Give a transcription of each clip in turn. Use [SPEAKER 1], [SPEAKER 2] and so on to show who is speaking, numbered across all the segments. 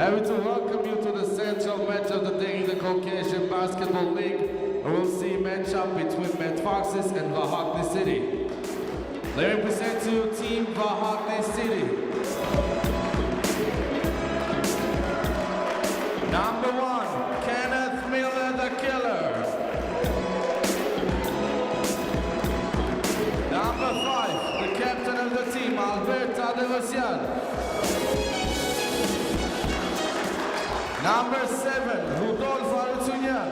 [SPEAKER 1] Happy to welcome you to the central match of the day in the Caucasian Basketball League, and we'll see a matchup between CAUCASUS and Vahakni City. Let me present to you Team Vahakni City. Number 1, Kenneth Miller the Killer. Number 5, the captain of the team, Alberto Devasian. Number 7, Rudolf Arutunian.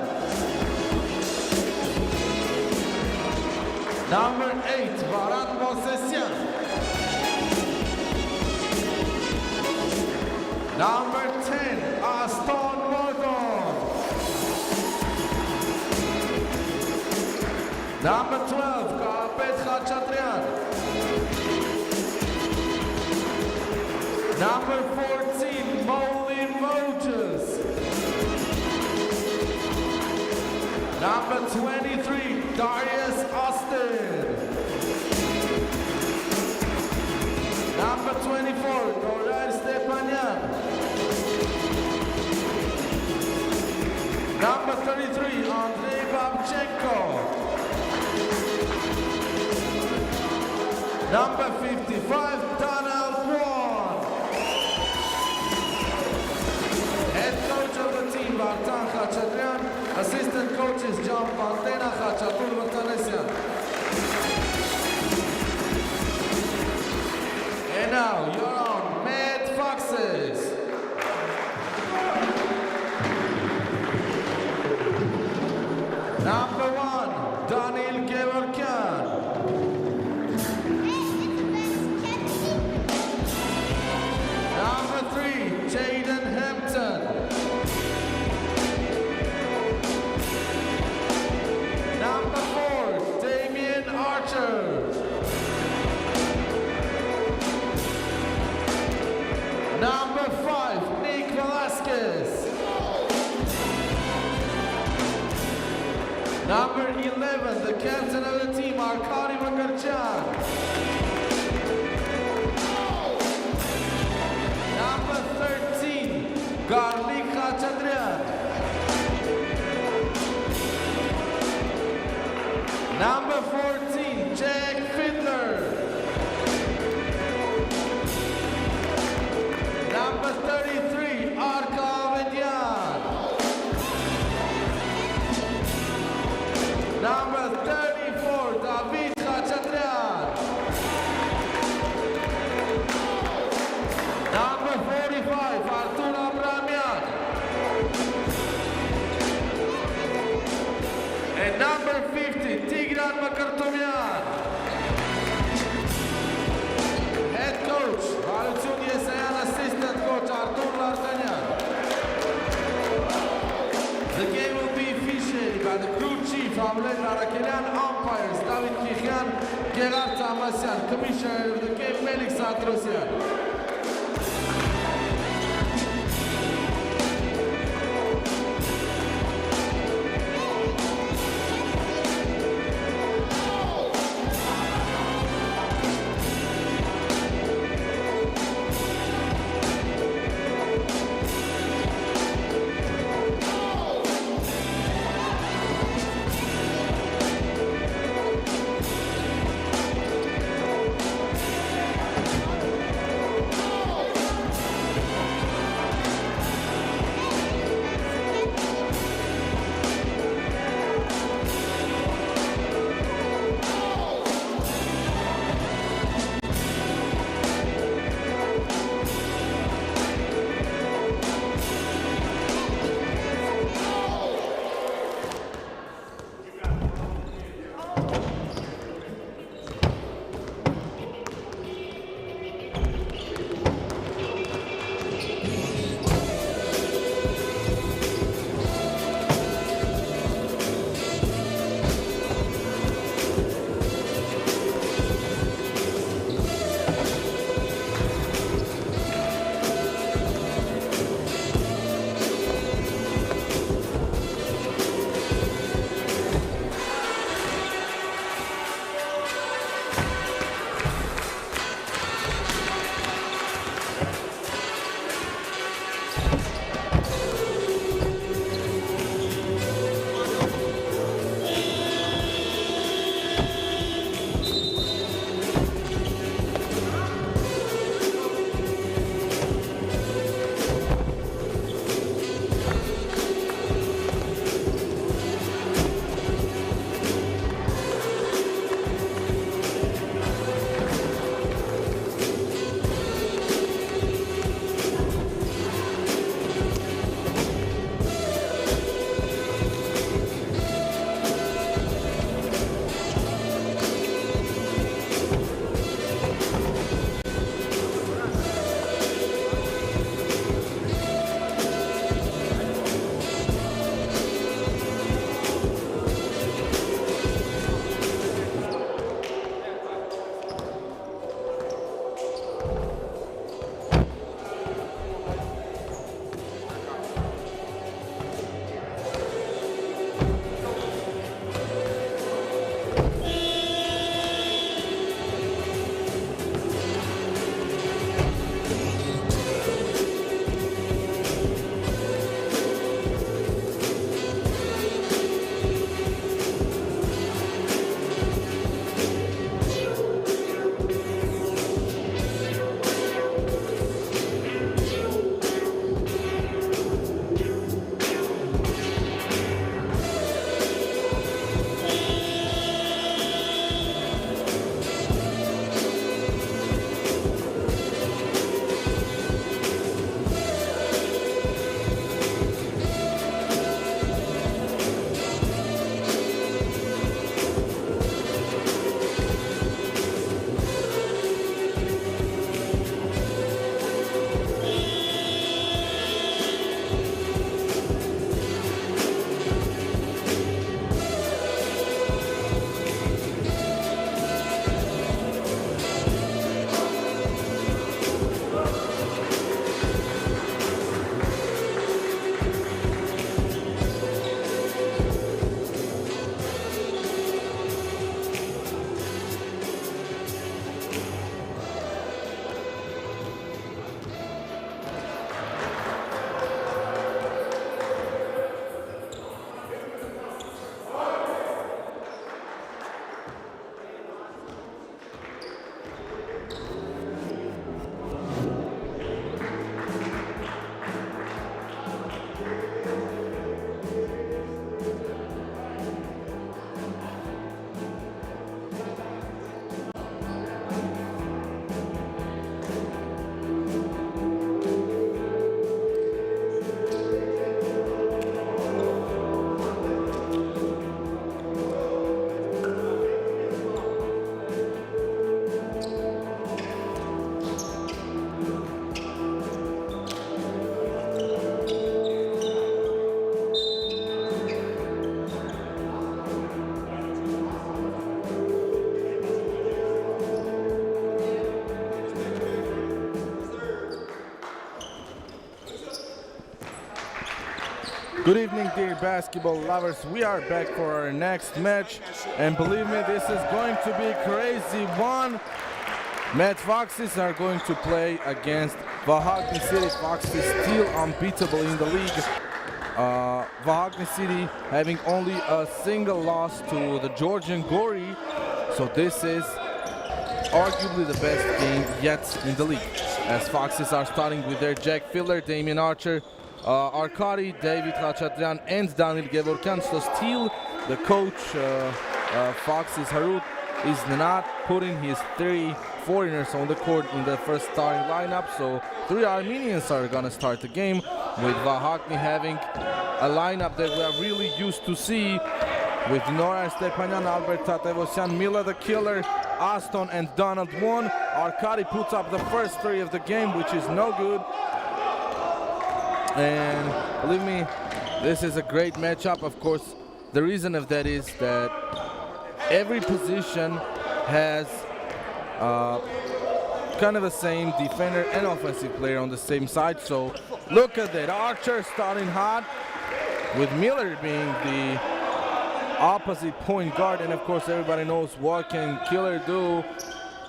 [SPEAKER 1] Number 8, Varan Mosesian. Number 10, Aston Morton. Number 12, Karpet Khachatrian. Number 14, Molly Moses. Number 23, Darius Austin. Number 24, Norai Stepanyan. Number 33, Andrei Babchenko. Number 55, Donald Ward. Head coach of the team, Vartan Khachatrian. Assistant coaches, John Pantena, Khachatul Vatanesian. And now, you're on Mad Foxes. Number 1, Daniil Gevorkyan. Number 3, Jaden Hampton. Number 4, Damian Archer. Number 5, Nick Velasquez. Number 11, the captain of the team, Arkady Magarchan. Number 13, Garlik Khachandrian. Number 14, Jack Fiddler. Number 33, Arka Vedyan. Number 34, David Khachandrian. Number 45, Artur Abramian. And number 50, Tigran Makartomian. Head coach, Valuciun Yesayan, assistant coach, Artur Lartanyan. The game will be officiated by the crew chief, Hamlet Arakelian, umpires, David Kikhan, Gerard Tamasyan, commissioner of the game, Melik Satrosyan.
[SPEAKER 2] Good evening, dear basketball lovers. We are back for our next match, and believe me, this is going to be a crazy one. Met Foxes are going to play against Vahakni City. Foxes still unbeatable in the league. Vahakni City having only a single loss to the Georgian Gori, so this is arguably the best game yet in the league. As Foxes are starting with their Jack Filler, Damien Archer, Arkady, David Khachatyan, and Daniil Gevorkyan. So still the coach, Foxes Harut, is not putting his 3 foreigners on the court in the first starting lineup. So 3 Armenians are gonna start the game, with Vahakni having a lineup that we are really used to see, with Nora Stepanyan, Albert Tatevosyan, Mila the Killer, Aston, and Donald Won. Arkady puts up the first 3 of the game, which is no good. And believe me, this is a great matchup. Of course, the reason of that is that every position has kind of the same defender and offensive player on the same side. So look at that, Archer starting hot, with Miller being the opposite point guard, and of course everybody knows what can Killer do,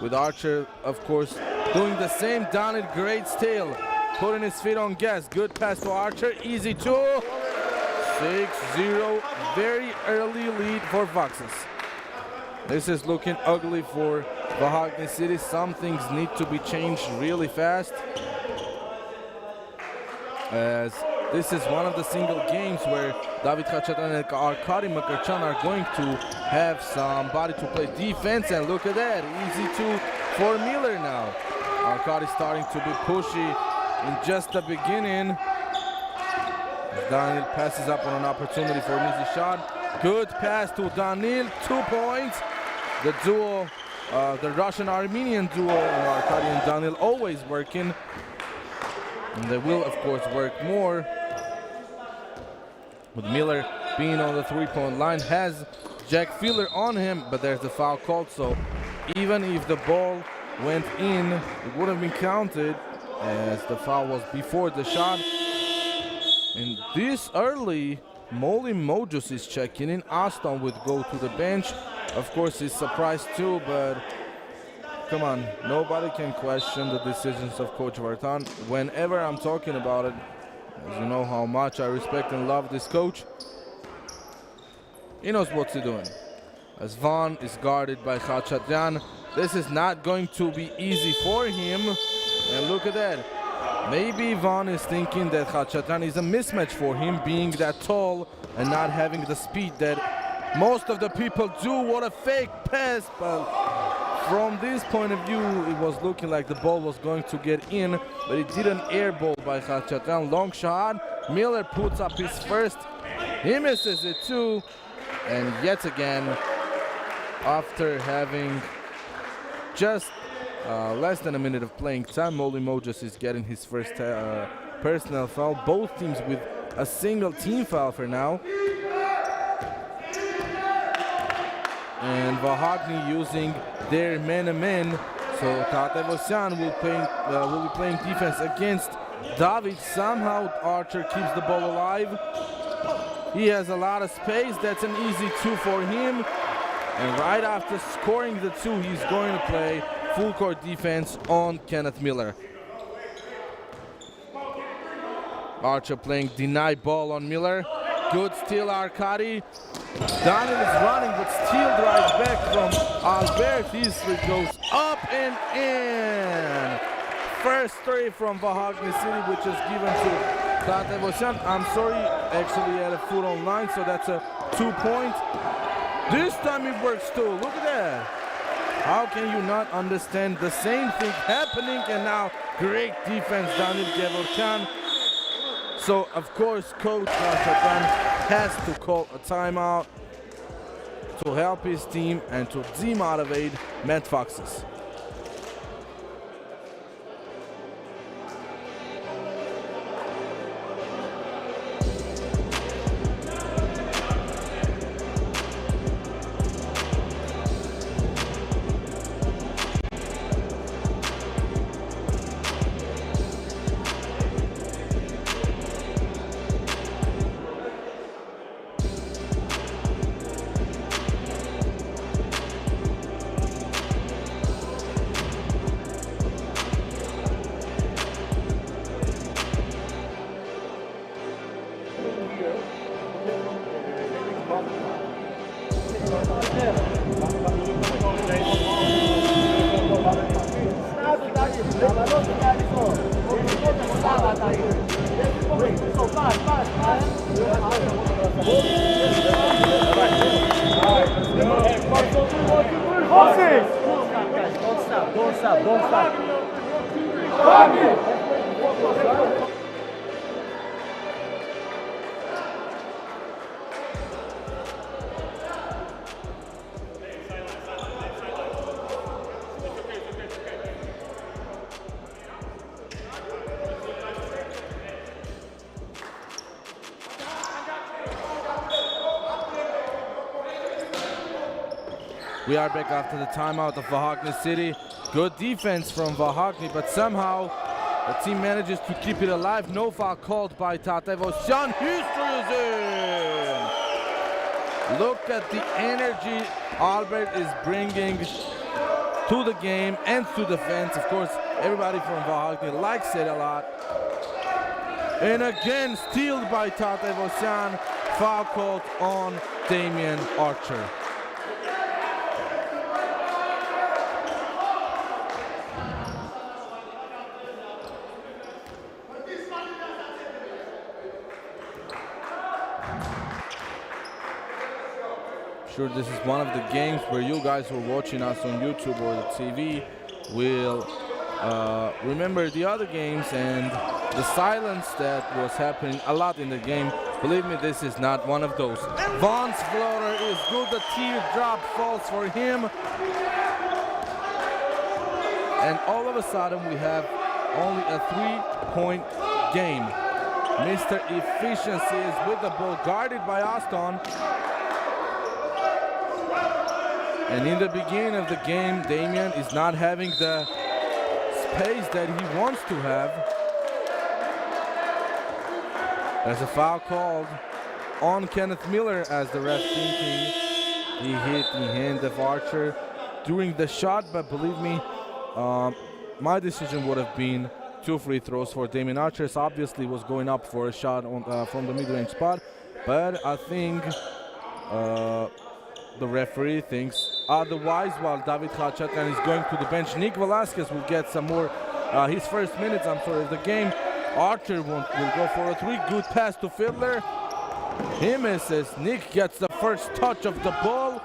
[SPEAKER 2] with Archer of course doing the same. Daniel, great steal, putting his feet on gas. Good pass to Archer, easy 2. 6-0, very early lead for Foxes. This is looking ugly for Vahakni City. Some things need to be changed really fast, as this is one of the single games where David Khachatyan and Arkady Makarchan are going to have somebody to play defense. And look at that, easy 2 for Miller now. Arkady starting to be pushy in just the beginning. Daniil passes up on an opportunity for an easy shot. Good pass to Daniil, 2 points. The duo, the Russian-Armenian duo, Arkady and Daniil, always working. And they will, of course, work more. With Miller being on the 3-point line, has Jack Filler on him, but there's the foul called. So even if the ball went in, it would have been counted, as the foul was before the shot. And this early, Molly Mojus is checking in. Aston would go to the bench. Of course, he's surprised too, but come on, nobody can question the decisions of Coach Vartan. Whenever I'm talking about it, as you know how much I respect and love this coach, he knows what he's doing. As Van is guarded by Khachatyan, this is not going to be easy for him. And look at that. Maybe Van is thinking that Khachatyan is a mismatch for him, being that tall and not having the speed that most of the people do. What a fake pass, but from this point of view, it was looking like the ball was going to get in, but it didn't air ball by Khachatyan. Long shot, Miller puts up his first, he misses it too, and yet again, after having just less than a minute of playing time, Molly Mojus is getting his first personal foul. Both teams with a single team foul for now. And Vahakni using their man-to-man. So Tatevosyan will be playing defense against David. Somehow Archer keeps the ball alive. He has a lot of space. That's an easy 2 for him. And right after scoring the 2, he's going to play full court defense on Kenneth Miller. Archer playing deny ball on Miller. Good steal, Arkady. Daniil is running, but steal drives back from Albert. His three goes up and in. First 3 from Vahakni City, which is given to Tatevosyan. I'm sorry, actually he had a foot on line, so that's a 2-point. This time it works too. Look at that. How can you not understand the same thing happening? And now great defense, Daniil Gevorkyan. So of course Coach Khachatyan has to call a timeout to help his team and to demotivate Met Foxes.
[SPEAKER 3] Don't stop.
[SPEAKER 2] We are back after the timeout of Vahakni City. Good defense from Vahakni, but somehow the team manages to keep it alive. No foul called by Tatevosyan. History is in! Look at the energy Albert is bringing to the game and to defense. Of course, everybody from Vahakni likes it a lot. And again, stealed by Tatevosyan. Foul called on Damian Archer. Sure, this is one of the games where you guys who are watching us on YouTube or the TV will remember the other games and the silence that was happening a lot in the game. Believe me, this is not one of those. Vaughn's floater is good. The teardrop falls for him. And all of a sudden we have only a 3-point game. Mr. Efficiency is with the ball, guarded by Aston. And in the beginning of the game, Damian is not having the space that he wants to have. There's a foul called on Kenneth Miller as the ref thinking he hit the hand of Archer during the shot, but believe me, my decision would have been 2 free throws for Damian Archer. Obviously was going up for a shot on, from the mid-range spot, but I think the referee thinks otherwise, while David Khachatyan is going to the bench. Nick Velasquez will get some more, his first minutes, of the game. Archer will go for a 3. Good pass to Fiddler. He misses. Nick gets the first touch of the ball.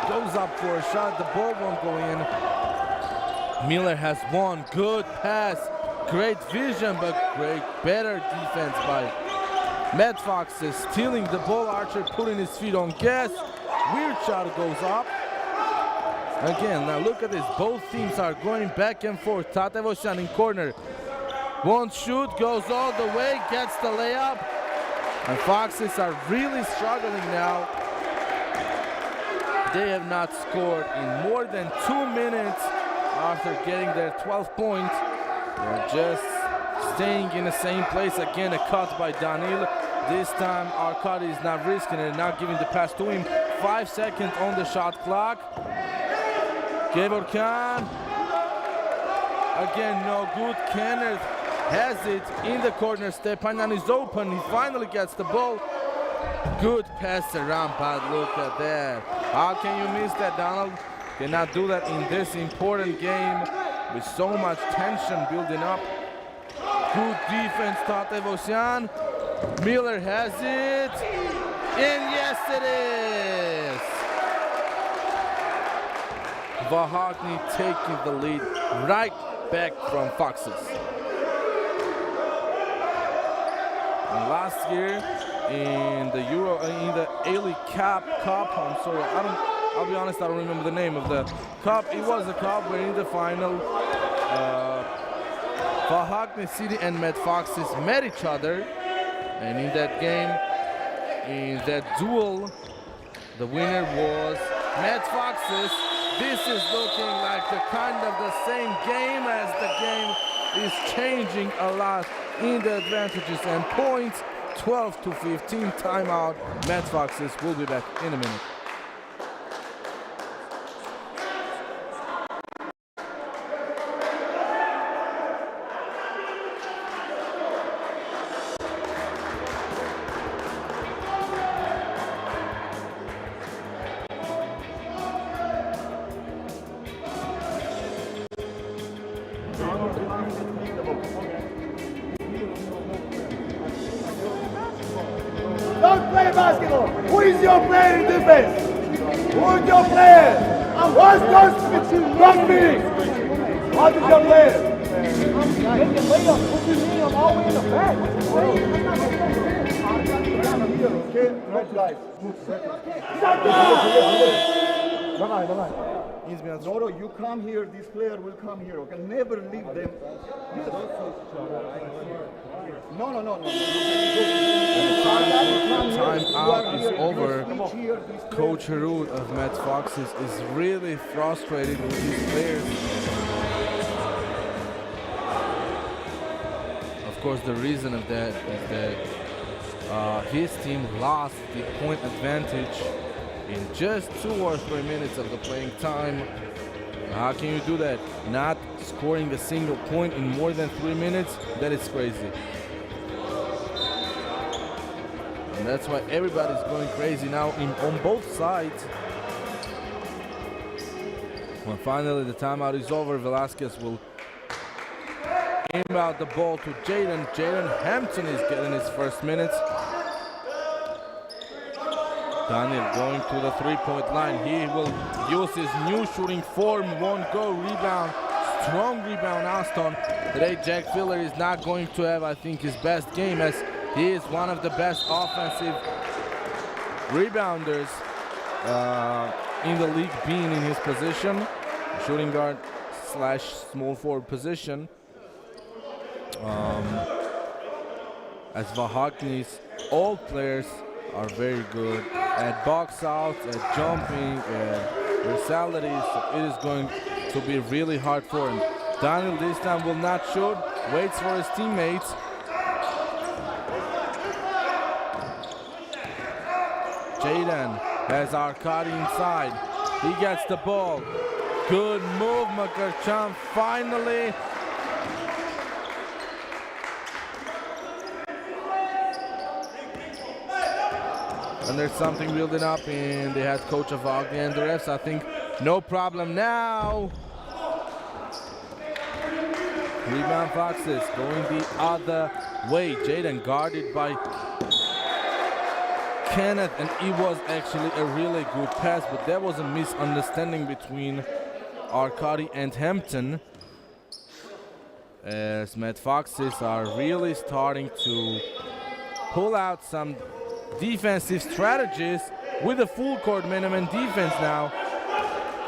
[SPEAKER 2] Goes up for a shot. The ball won't go in. Miller has one. Good pass. Great vision, but better defense by Matt Foxes. Stealing the ball. Archer putting his feet on gas. Weird shot goes up. Again, now look at this. Both teams are going back and forth. Tatevosyan in corner. Won't shoot, goes all the way, gets the layup. And Foxes are really struggling now. They have not scored in more than 2 minutes after getting their 12 points. They're just staying in the same place. Again, a cut by Danil. This time Arkady is not risking it, not giving the pass to him. 5 seconds on the shot clock. Gevorkyan. Again, no good. Kenneth has it in the corner. Stepanyan is open. He finally gets the ball. Good pass around, but look at that. How can you miss that, Donald? Cannot do that in this important game with so much tension building up. Good defense, Tatevosyan. Miller has it. And yes, it is. Vahakni taking the lead right back from Foxes. And last year in the A-League Cup, I'm sorry, I'll be honest, I don't remember the name of the cup. It was a cup where in the final, Vahakni City and Met Foxes met each other. And in that game, in that duel, the winner was Met Foxes. This is looking like the kind of the same game as the game is changing a lot in the advantages and points. 12-15 timeout. Met Foxes will be back in a minute.
[SPEAKER 4] Who is your player in defense? Who is your player? What's those not me? What is your player?
[SPEAKER 3] Making layups. What you mean? I'm all the way in the back.
[SPEAKER 4] Okay, right guys. No, no, you come here, this player will come here, okay? Never leave them. No, no, no, no.
[SPEAKER 2] Time out is over. Coach Harut of Met Foxes is really frustrated with his players. Of course, the reason of that is that his team lost the point advantage in just 2 or 3 minutes of the playing time. How can you do that? Not scoring a single point in more than 3 minutes? That is crazy. And that's why everybody's going crazy now on both sides. When finally the timeout is over, Velasquez will inbound the ball to Jaden. Jaden Hampton is getting his first minutes. Daniel going to the three-point line. He will use his new shooting form. Won't go. Rebound. Strong rebound, Aston. Today, Jack Filler is not going to have, I think, his best game, as he is one of the best offensive rebounders in the league, being in his position, shooting guard / small forward position. As Vahakni's all players are very good at box outs, at jumping, versatility, so it is going to be really hard for him. Daniel this time will not shoot, waits for his teammates. Jaden has Arkady inside. He gets the ball. Good move, Makarchan, finally. And there's something building up in the head coach of Vahakni and the refs. I think no problem now. Rebound Foxes going the other way. Jaden guarded by Kenneth, and it was actually a really good pass, but there was a misunderstanding between Arkady and Hampton, as Met Foxes are really starting to pull out some defensive strategies with a full court minimum defense now.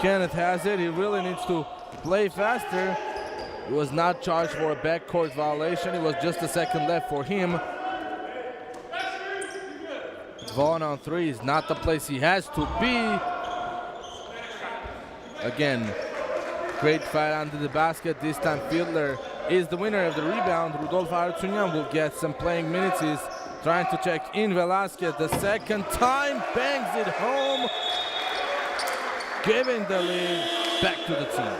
[SPEAKER 2] Kenneth has it. He really needs to play faster. He was not charged for a backcourt violation. It was just a second left for him. Vaughn on three is not the place he has to be. Again, great fight under the basket. This time Fiedler is the winner of the rebound. Rudolf Artunyan will get some playing minutes. He's trying to check in. Velasquez the second time bangs it home, giving the lead back to the team.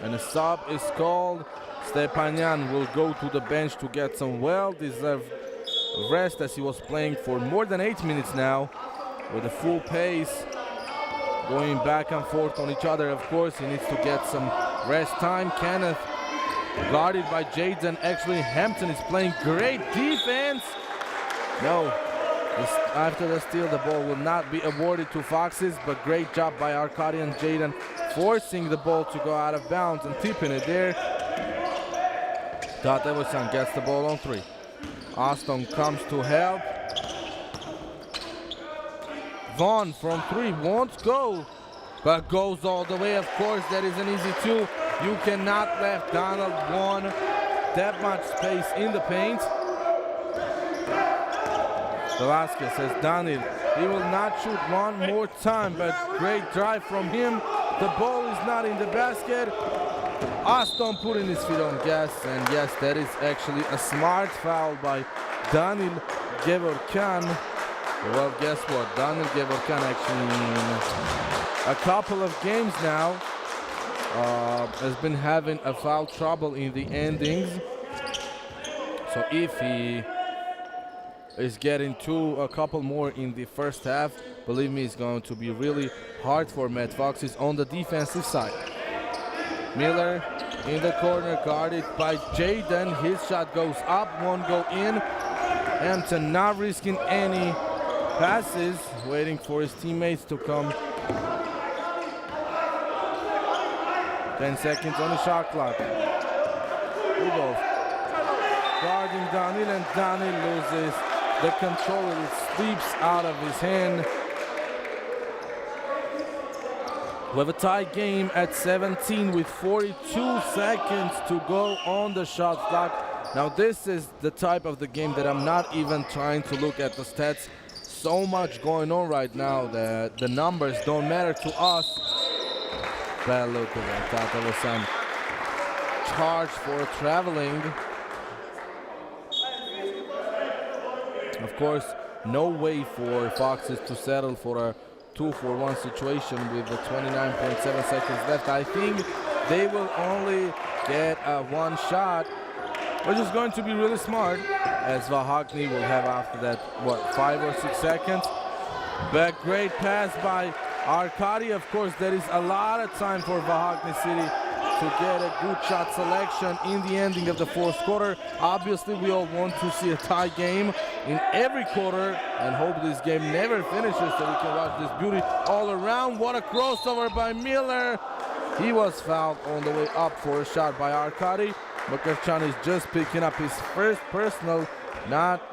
[SPEAKER 2] And a sub is called. Stepanyan will go to the bench to get some well-deserved rest, as he was playing for more than 8 minutes now with a full pace, going back and forth on each other. Of course, he needs to get some rest time. Kenneth guarded by Jaden. Actually, Hampton is playing great defense. No, after the steal, the ball will not be awarded to Foxes, but great job by Arkady and Jaden, forcing the ball to go out of bounds and tipping it there. Tatevasan gets the ball on three. Aston comes to help. Vaughn from three won't go, but goes all the way. Of course, that is an easy two. You cannot let Donald Vaughn that much space in the paint. Velasquez says Daniel, he will not shoot one more time, but great drive from him. The ball is not in the basket. Aston putting his feet on gas, and yes, that is actually a smart foul by Daniel Gevorkyan. Well, guess what? Daniel Gevorkyan actually in a couple of games now has been having a foul trouble in the endings. So if he is getting a couple more in the first half, believe me, it's going to be really hard for Met Foxes on the defensive side. Miller in the corner, guarded by Jaden. His shot goes up, won't go in. Hampton not risking any passes, waiting for his teammates to come. 10 seconds on the shot clock. Rudolph guarding Daniel, and Daniel loses the control. It slips out of his hand. We have a tie game at 17 with 42 seconds to go on the shot clock. Now this is the type of the game that I'm not even trying to look at the stats. So much going on right now that the numbers don't matter to us. Bad look at that. That was some charge for traveling. Of course, no way for Foxes to settle for a 2-for-1 situation with the 29.7 seconds left. I think they will only get one shot, which is going to be really smart, as Vahakni will have after that, 5 or 6 seconds. But great pass by Arkady. Of course, there is a lot of time for Vahakni City to get a good shot selection in the ending of the fourth quarter. Obviously, we all want to see a tie game in every quarter and hope this game never finishes so we can watch this beauty all around. What a crossover by Miller. He was fouled on the way up for a shot by Arkady. Bakarchan is just picking up his first personal. Nothing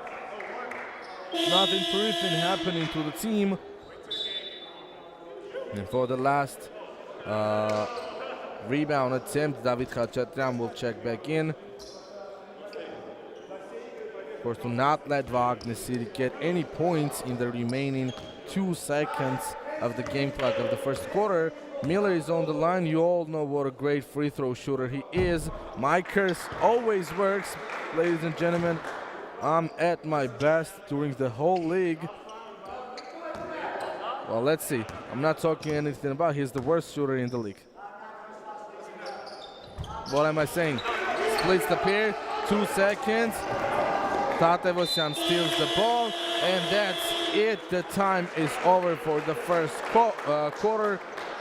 [SPEAKER 2] terrific happening to the team. And for the last rebound attempt, David Khachatryan will check back in. Of course, to not let Vahakni City get any points in the remaining 2 seconds of the game clock of the first quarter. Miller is on the line. You all know what a great free throw shooter he is. My curse always works. Ladies and gentlemen, I'm at my best during the whole league. Well, let's see. I'm not talking anything about. He's the worst shooter in the league. What am I saying? Splits the pair. 2 seconds. Tatevosyan steals the ball, and that's it. The time is over for the first quarter.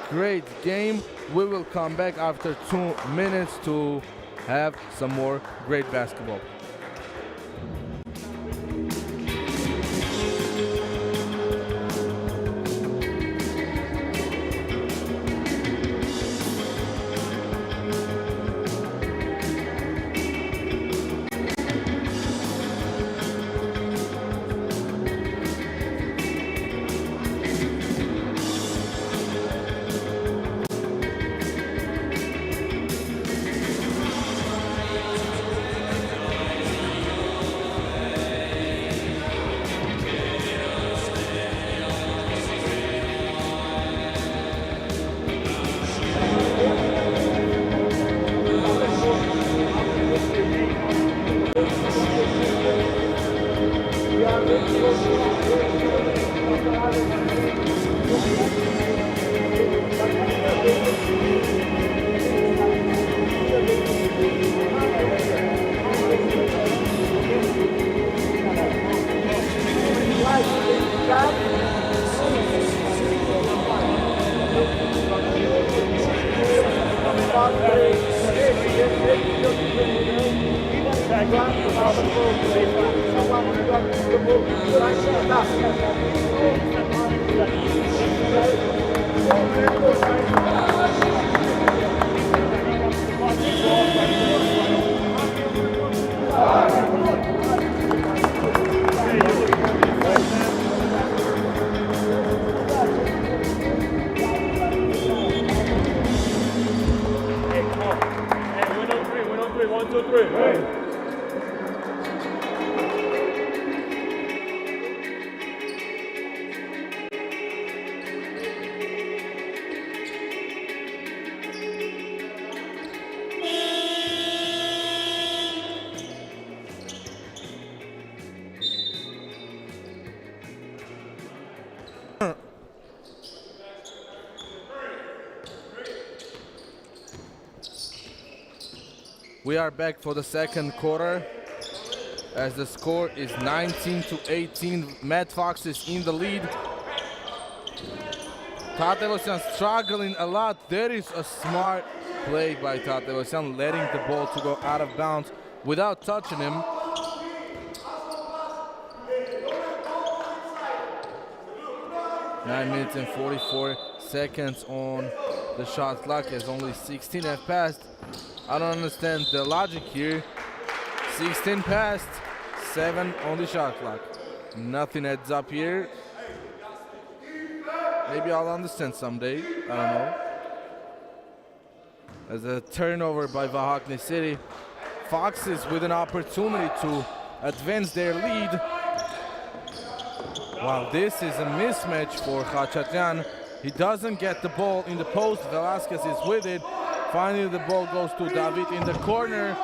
[SPEAKER 2] Great game. We will come back after 2 minutes to have some more great basketball. We are back for the second quarter as the score is 19-18. Mad Foxes in the lead. Tatevosyan struggling a lot. There is a smart play by Tatevosyan, letting the ball to go out of bounds without touching him. 9 minutes and 44 seconds on the shot clock as only 16 have passed. I don't understand the logic here. 16 passed, 7 on the shot clock. Nothing adds up here. Maybe I'll understand someday, I don't know. As a turnover by Vahakni City. Foxes with an opportunity to advance their lead. Wow, this is a mismatch for Khachatyan. He doesn't get the ball in the post. Velasquez is with it. Finally, the ball goes to David in the corner.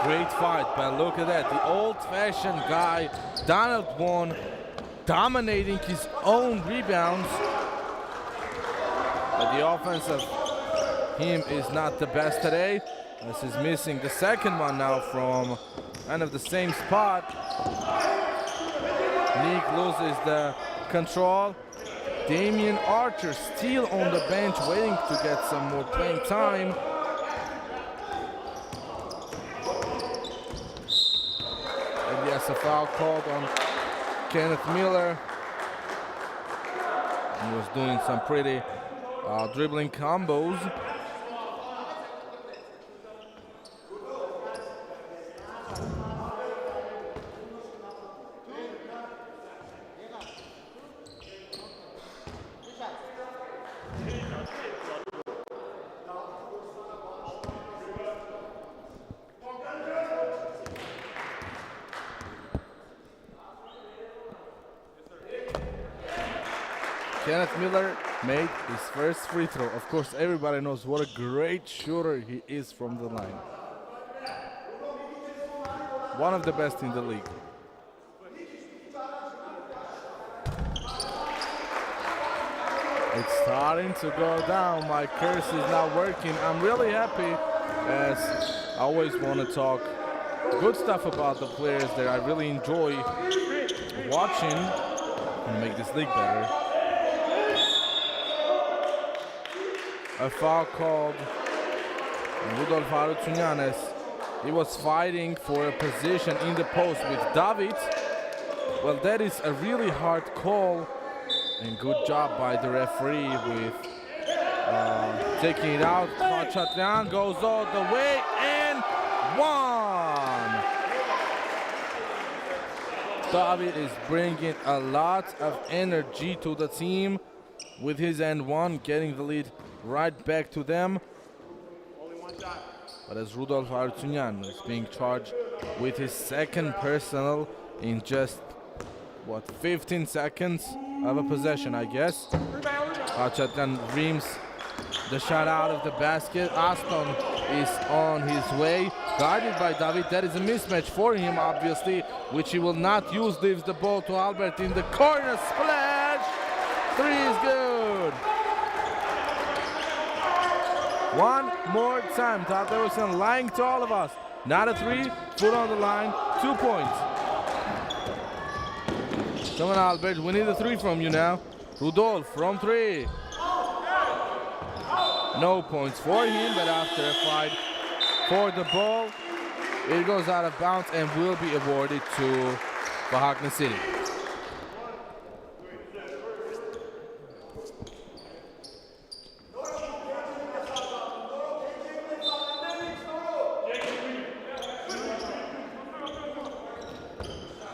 [SPEAKER 2] Great fight, but look at that. The old-fashioned guy, Donald Won, dominating his own rebounds. But the offense of him is not the best today. This is missing the second one now from kind of the same spot. Nick loses the control. Damian Archer still on the bench waiting to get some more playing time. And yes, a foul called on Kenneth Miller. He was doing some pretty dribbling combos. Kenneth Miller made his first free throw. Of course, everybody knows what a great shooter he is from the line. One of the best in the league. It's starting to go down. My curse is not working. I'm really happy, as I always want to talk good stuff about the players that I really enjoy watching and make this league better. A foul called Rudolf Harutyunyanes. He was fighting for a position in the post with David. Well, that is a really hard call, and good job by the referee with taking it out. Khachatyan goes all the way and one. David is bringing a lot of energy to the team with his and one, getting the lead right back to them. But as Rudolf Harutyunyan is being charged with his second personal in just, what, 15 seconds of a possession, I guess. Khachatyan reams the shot out of the basket. Aston is on his way, guarded by David. That is a mismatch for him, obviously, which he will not use. Leaves the ball to Albert in the corner. Splash! Three is good. One more time. Tadeusz lying to all of us. Not a three, foot on the line, 2 points. Come on, Albert, we need a three from you now. Rudolf from three. No points for him, but after a fight for the ball, it goes out of bounds and will be awarded to Vahakni City.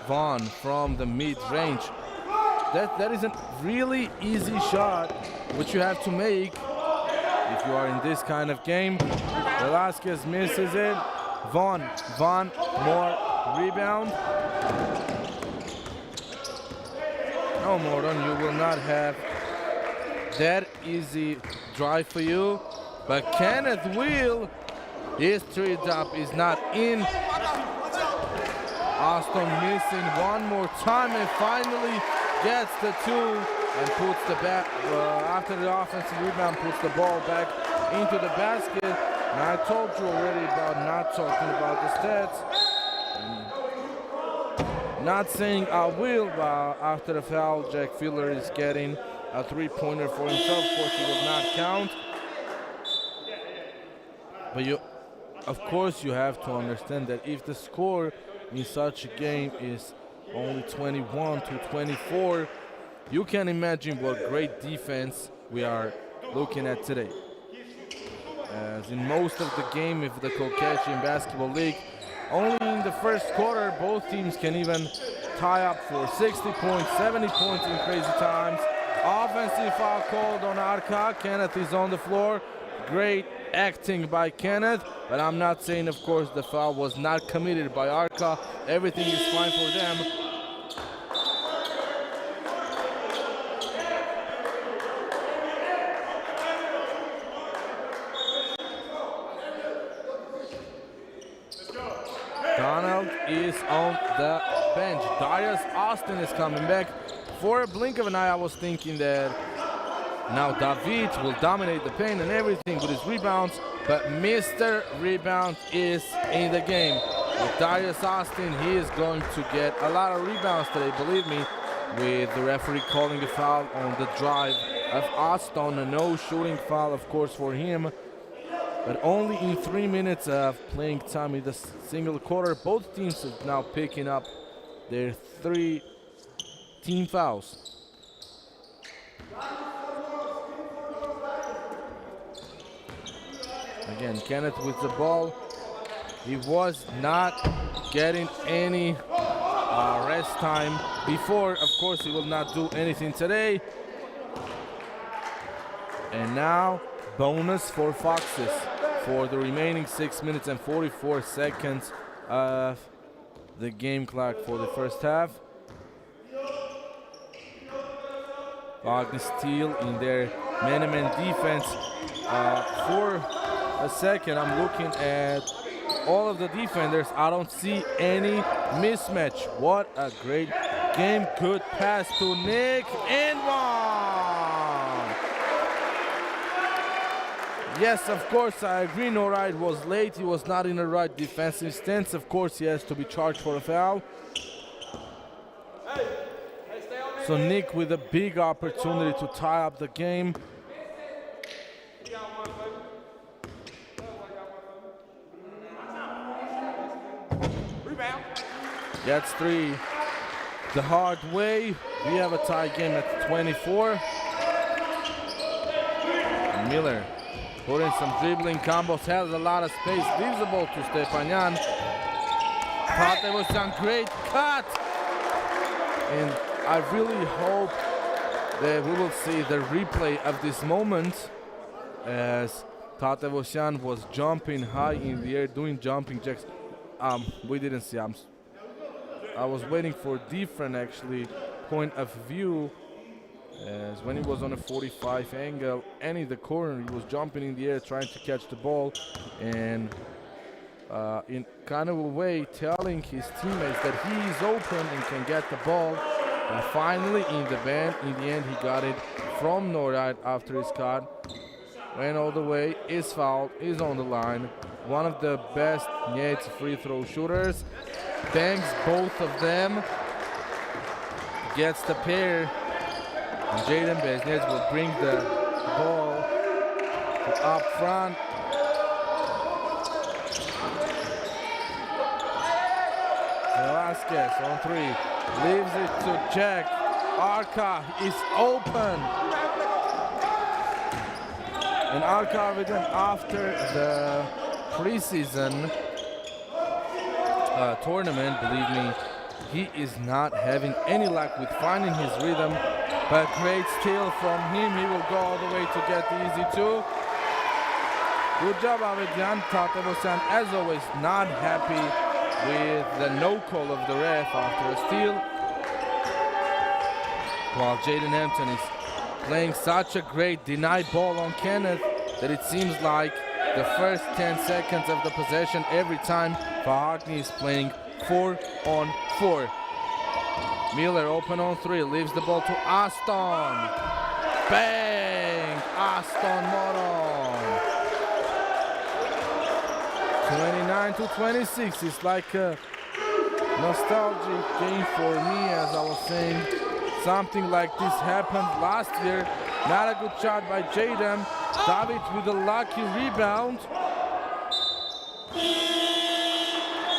[SPEAKER 2] Vaughn from the mid-range. That is a really easy shot which you have to make if you are in this kind of game. Velasquez misses it. Vaughn more rebound. No, Mordon, you will not have that easy drive for you. But Kenneth will. His three drop is not in. Aston missing one more time and finally gets the two and puts the back after the offensive rebound, puts the ball back into the basket. And I told you already about not talking about the stats. Not saying I will, but after the foul, Jack Filler is getting a three-pointer for himself. Of course, it will not count. But of course, you have to understand that if the score in such a game is only 21 to 24, you can imagine what great defense we are looking at today. As in most of the game of the Caucasian Basketball League, only in the first quarter both teams can even tie up for 60 points, 70 points in crazy times. Offensive foul called on Arka. Kenneth is on the floor. Great acting by Kenneth, but I'm not saying, of course, the foul was not committed by Arka. Everything is fine for them. Donald is on the bench. Darius Austin is coming back. For a blink of an eye, I was thinking that now David will dominate the paint and everything with his rebounds, but Mr. Rebound is in the game. With Darius Austin, he is going to get a lot of rebounds today, believe me, with the referee calling a foul on the drive of Austin. A no shooting foul, of course, for him. But only in 3 minutes of playing time in the single quarter, both teams are now picking up their 3 team fouls. Again, Kenneth with the ball. He was not getting any rest time before. Of course, he will not do anything today. And now, bonus for Foxes for the remaining 6 minutes and 44 seconds of the game clock for the first half. Vahakni still in their man-to-man defense. For a second, I'm looking at all of the defenders. I don't see any mismatch. What a great game. Good pass to Nick and one. Yes, of course, I agree. Noride was late. He was not in the right defensive stance. Of course, he has to be charged for a foul. So Nick with a big opportunity to tie up the game. Gets 3 the hard way. We have a tie game at 24. Miller putting some dribbling combos, has a lot of space, leaves the ball to Stepanyan. Tatevosyan, great cut. And I really hope that we will see the replay of this moment, as Tatevosyan was jumping high in the air, doing jumping jacks. We didn't see. I was waiting for different actually point of view, as when he was on a 45 angle and in the corner, he was jumping in the air trying to catch the ball, and in kind of a way telling his teammates that he is open and can get the ball. And finally in the end he got it from Noride after his cut. Went all the way, is fouled, is on the line. One of the best Nets free throw shooters. Bangs both of them. Gets the pair. And Jaden Beznets will bring the ball to up front. Velasquez on 3. Leaves it to Jack. Arka is open. And Arka, even after the preseason tournament, believe me, he is not having any luck with finding his rhythm. But great steal from him. He will go all the way to get the easy 2. Good job, Avedyan. Tatevosyan, as always, not happy with the no call of the ref after a steal. While Jaden Hampton is playing such a great denied ball on Kenneth that it seems like the first 10 seconds of the possession every time Vahakni is playing 4-on-4. Miller open on 3, leaves the ball to Aston. Bang! Aston Moron. 29-26. It's like a nostalgic game for me, as I was saying. Something like this happened last year. Not a good shot by Jaden. David with a lucky rebound.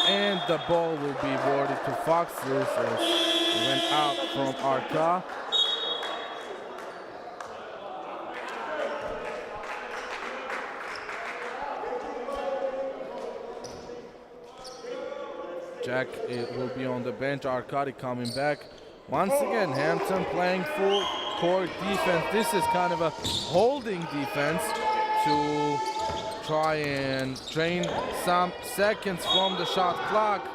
[SPEAKER 2] And the ball will be awarded to Foxes as it went out from Arka. Jack will be on the bench. Arkady coming back. Once again, Hampton playing full court defense. This is kind of a holding defense to try and drain some seconds from the shot clock.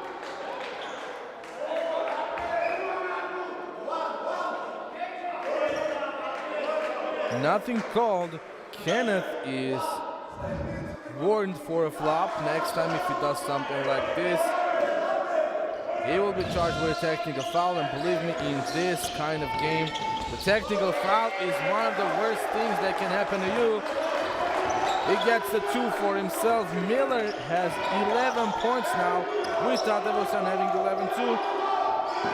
[SPEAKER 2] Nothing called. Kenneth is warned for a flop. Next time if he does something like this, he will be charged with a technical foul, and believe me, in this kind of game, the technical foul is one of the worst things that can happen to you. He gets the 2 for himself. Miller has 11 points now. We thought that was having 11 too.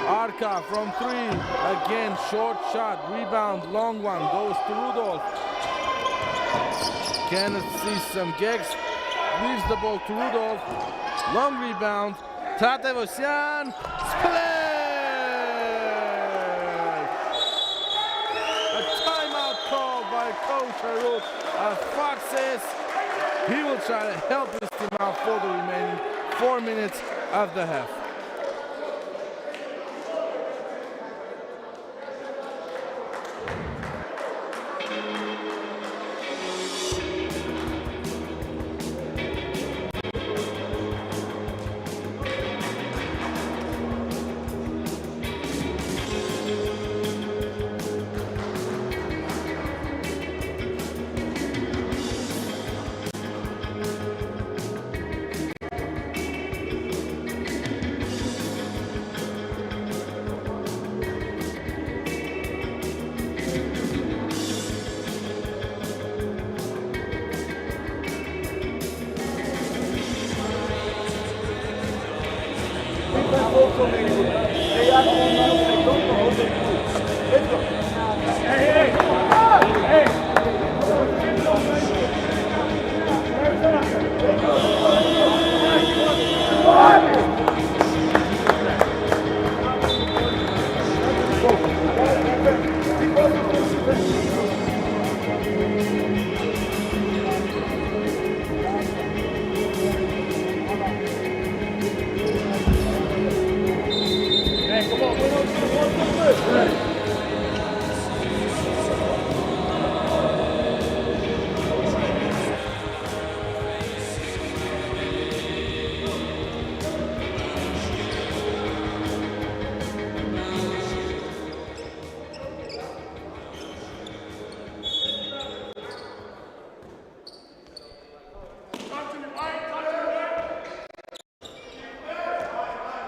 [SPEAKER 2] Arka from 3, again short shot, rebound, long one, goes to Rudolph. Kenneth sees some gigs, leaves the ball to Rudolph, long rebound, Tatevosyan, split! A timeout called by Coach Harut of Foxes. He will try to help his team out for the remaining 4 minutes of the half.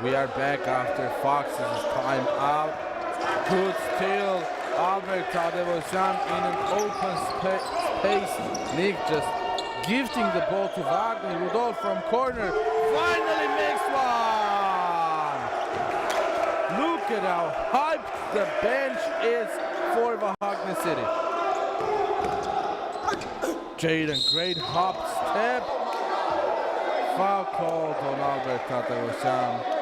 [SPEAKER 2] We are back after Fox's time out. Good steal. Albert Tadevosyan in an open space. Nick just gifting the ball to Vahakni. Rudolph from corner. Finally makes one! Look at how hyped the bench is for Vahakni City. Jaden, great hop step. Foul called on Albert Tadevosyan.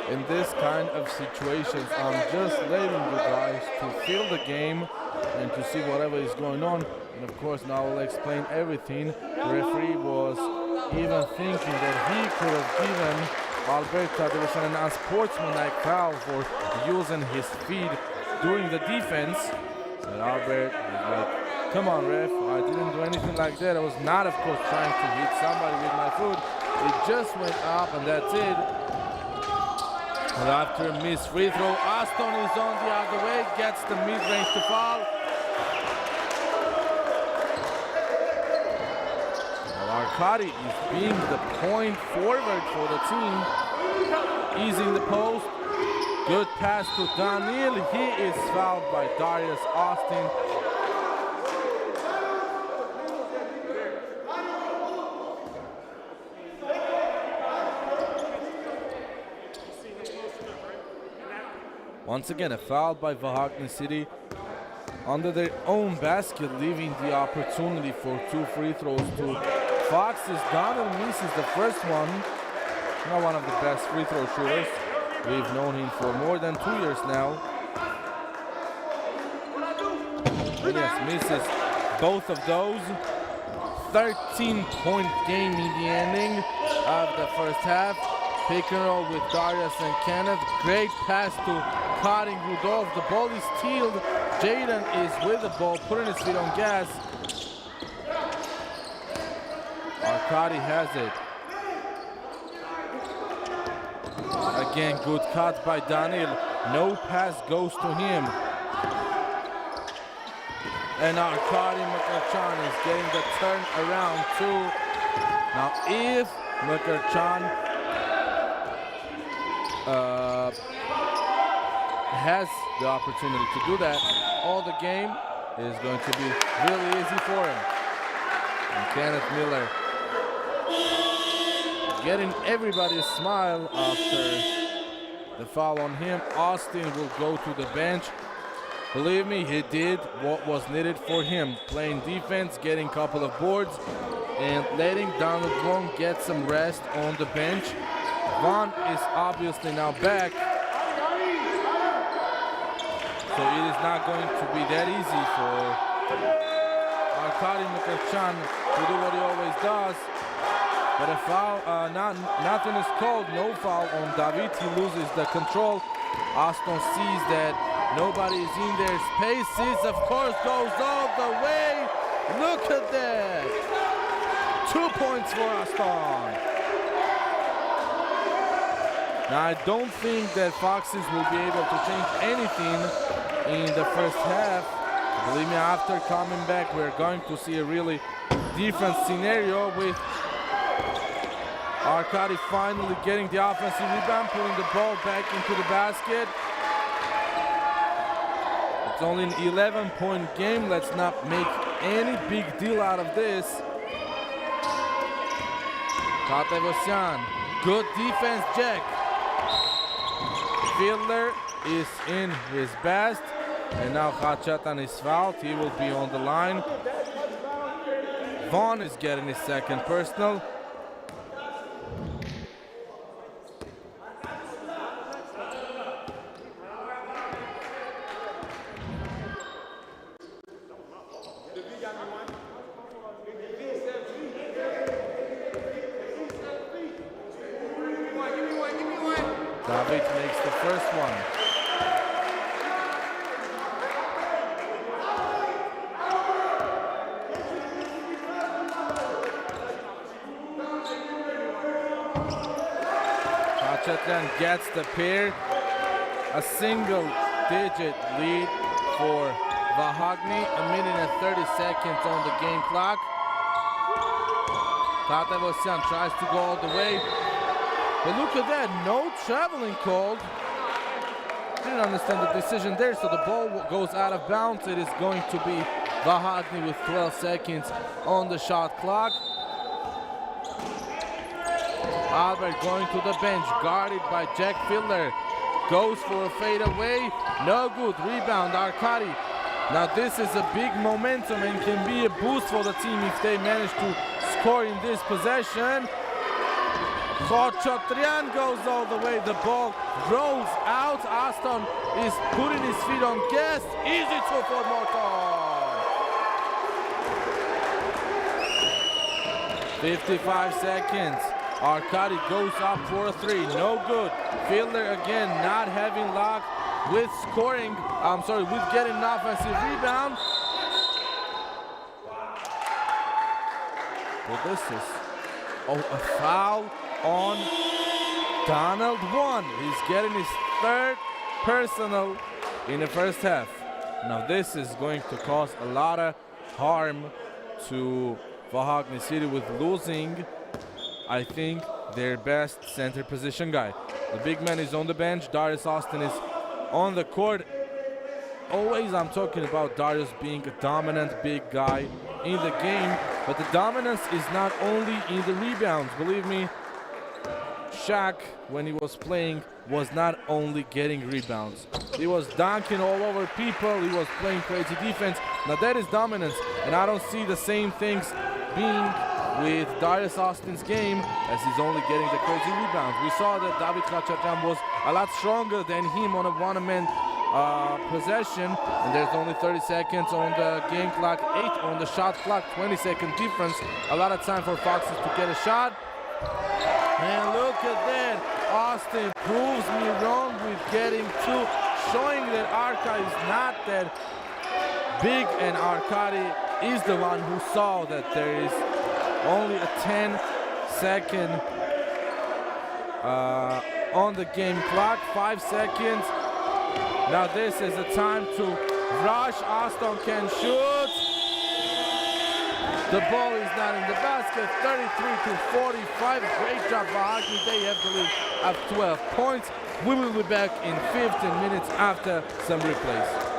[SPEAKER 2] In this kind of situations, I'm just letting you guys to feel the game and to see whatever is going on. And of course, now I'll explain everything. The referee was even thinking that he could have given Albert Tadevosyan an unsportsmanlike foul for using his feet during the defense. And Albert was like, come on ref, I didn't do anything like that. I was not, of course, trying to hit somebody with my foot. It just went up and that's it. But after a missed free throw, Aston is on the other way, gets the mid-range to foul. Well, Arkady is being the point forward for the team. Easing the post. Good pass to Daniel. He is fouled by Darius Austin. Once again, a foul by Vahakni City under their own basket, leaving the opportunity for 2 free throws to Foxes. Donald misses the first one. Not one of the best free throw shooters. We've known him for more than 2 years now. And yes, misses both of those. 13-point game in the ending of the first half. Pick and roll with Darius and Kenneth. Great pass to Karin Rudolph. The ball is stealed. Jaden is with the ball, putting his feet on gas. Arkady has it. Again, good cut by Daniel. No pass goes to him. And Arkady Mukarchan is getting the turn around too. Now, if Mukarchan has the opportunity to do that, all the game is going to be really easy for him. And Kenneth Miller getting everybody's smile after the foul on him. Austin will go to the bench. Believe me, he did what was needed for him. Playing defense, getting a couple of boards, and letting Donald Wong get some rest on the bench. Vaughn is obviously now back. So it is not going to be that easy for Arkady Mukarchan to do what he always does. But a foul, nothing is called, no foul on David. He loses the control. Aston sees that nobody is in there. Spaces, of course, goes all the way. Look at that. 2 points for Aston. Now, I don't think that Foxes will be able to change anything in the first half. Believe me, after coming back, we're going to see a really different scenario with Arkady finally getting the offensive rebound, putting the ball back into the basket. It's only an 11-point game. Let's not make any big deal out of this. Katevosyan, good defense, Jack. Fielder is in his best, and now Khachatan is fouled. He will be on the line. Vaughn is getting his second personal. David makes the first one. Khachatan gets the pair. A single-digit lead for Vahakni. A minute and 30 seconds on the game clock. Katevosyan tries to go all the way. But look at that, no traveling called. Didn't understand the decision there, so the ball goes out of bounds. It is going to be Vahakni with 12 seconds on the shot clock. Albert going to the bench, guarded by Jack Fiddler. Goes for a fadeaway, no good. Rebound, Arkady. Now this is a big momentum and can be a boost for the team if they manage to score in this possession. Khochatryan goes all the way. The ball rolls out. Aston is putting his feet on gas. Easy two for Morton. 55 seconds. Arkady goes up for a three. No good. Fielder again not having luck with scoring. With getting an offensive rebound. Well, this is a foul on Donald Wong. He's getting his third personal in the first half. Now this is going to cause a lot of harm to Vahakni City with losing, I think, their best center position guy. The big man is on the bench. Darius Austin is on the court. Always I'm talking about Darius being a dominant big guy in the game, but the dominance is not only in the rebounds. Believe me, Shaq, when he was playing, was not only getting rebounds. He was dunking all over people. He was playing crazy defense. Now that is dominance, and I don't see the same things being with Darius Austin's game, as he's only getting the crazy rebounds. We saw that David Khachaturian was a lot stronger than him on a one-man possession, and there's only 30 seconds on the game clock, 8 on the shot clock, 20-second difference. A lot of time for Foxes to get a shot. And look at that, Austin proves me wrong with getting 2, showing that Arca is not that big, and Arkady is the one who saw that there is only a 10-second on the game clock, 5 seconds. Now this is a time to rush. Austin can shoot. The ball is not in the basket. 33-45. Great job, Vahakni. They have the lead of 12 points. We will be back in 15 minutes after some replays.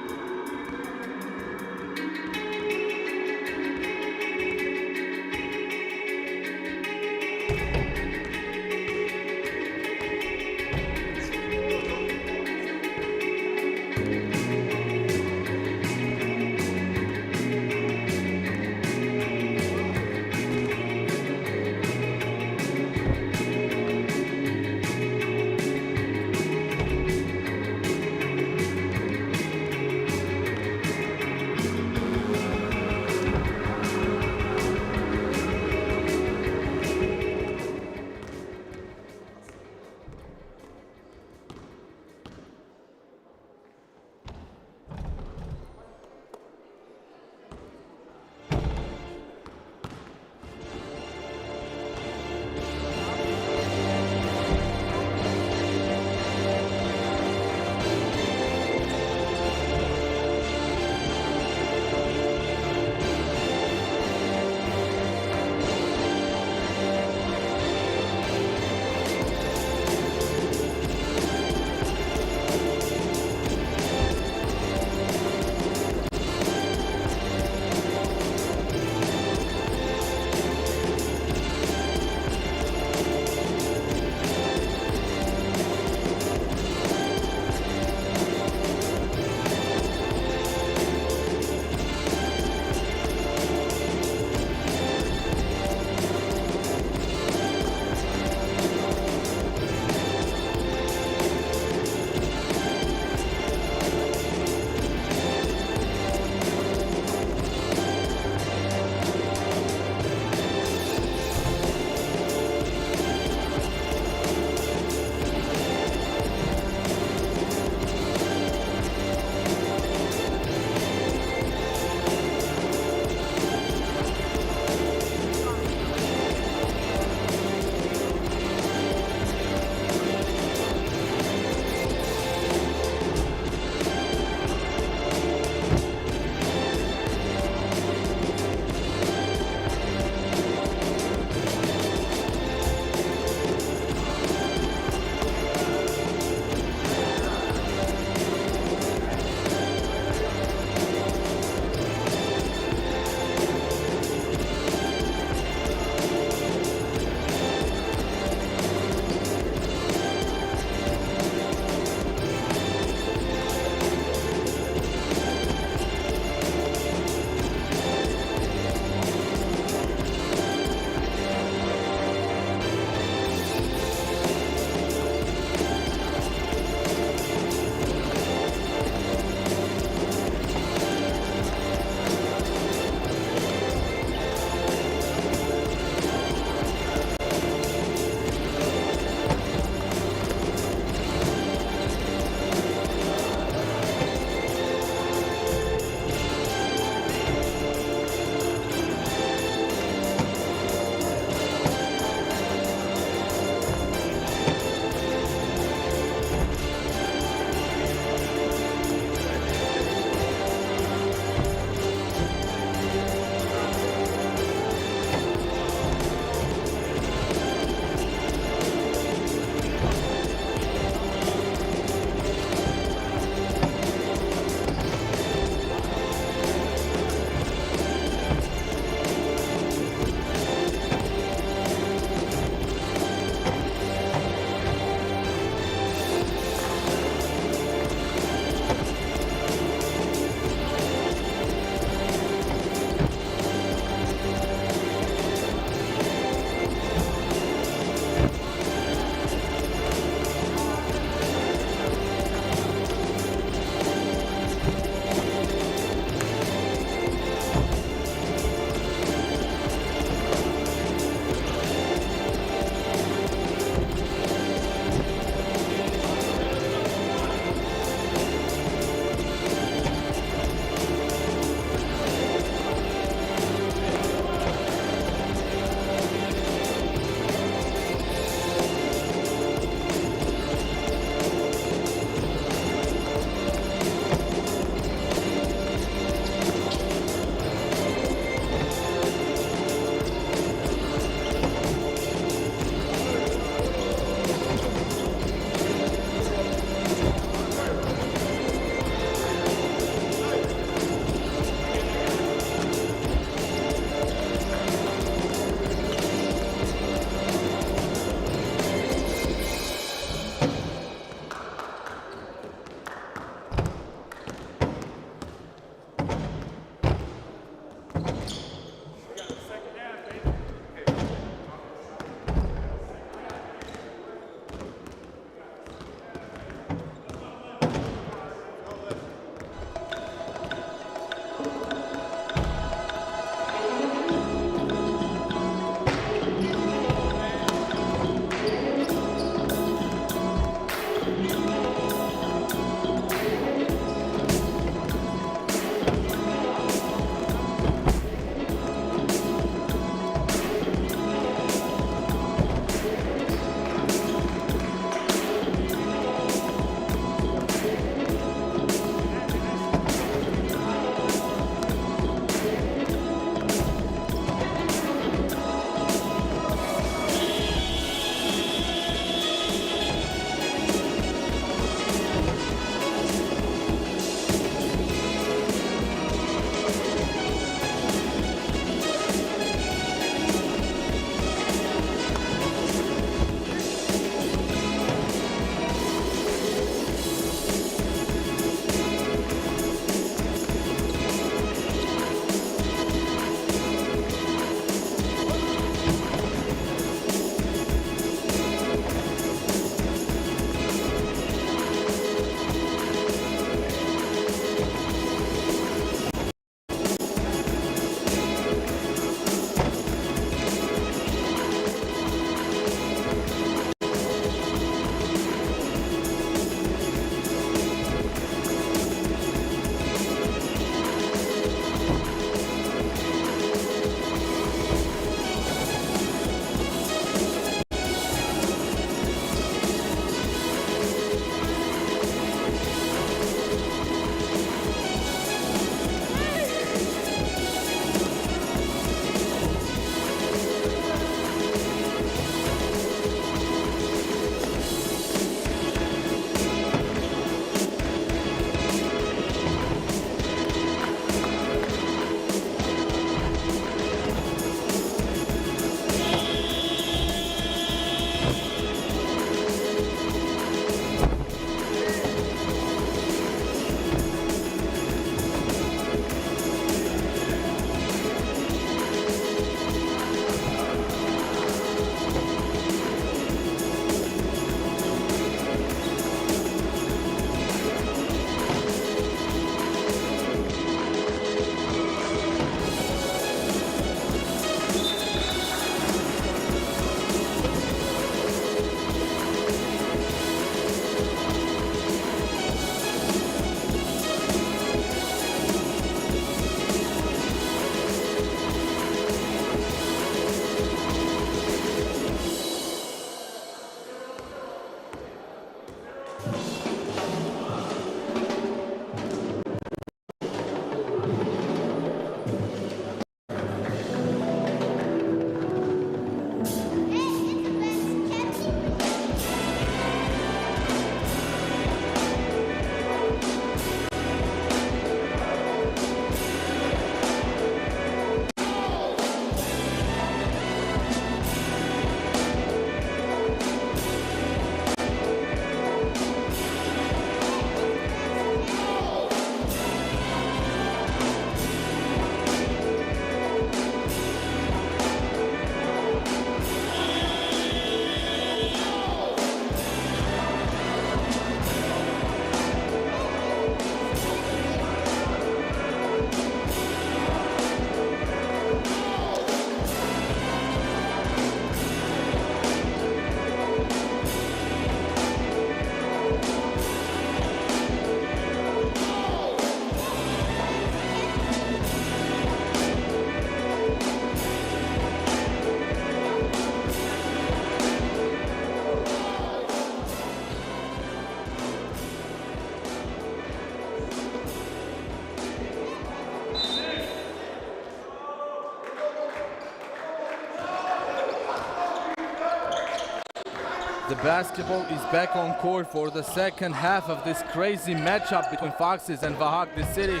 [SPEAKER 2] The basketball is back on court for the second half of this crazy matchup between Foxes and Vahakni City.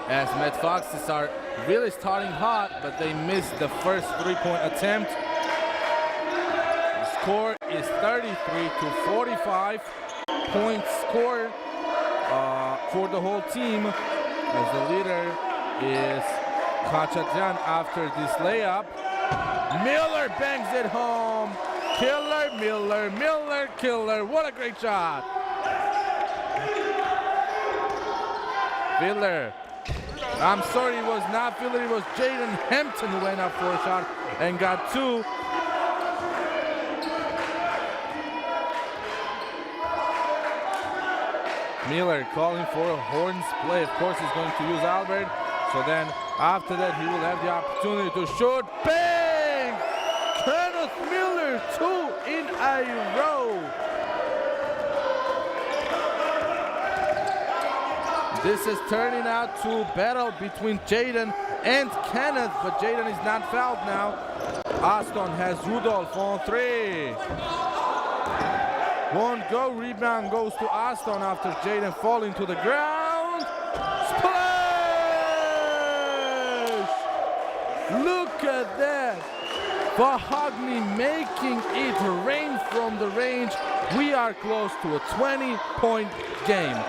[SPEAKER 2] As Met Foxes are really starting hot, but they missed the first three-point attempt. The score is 33-45. Point score for the whole team, as the leader is Khachatyan after this layup. Miller bangs it home. Killer, Miller, Miller, killer. What a great shot. Filler. I'm sorry, it was not Filler. It was Jaden Hampton who went up for a shot and got two. Miller calling for a horns play. Of course, he's going to use Albert. So then after that, he will have the opportunity to shoot. Bang! Kenneth Miller, 2 in a row. This is turning out to battle between Jaden and Kenneth, but Jaden is not fouled now. Aston has Rudolph on 3. Won't go, rebound goes to Aston after Jaden falling to the ground. Splash! Look at that. Vahakni making it rain from the range. We are close to a 20-point game.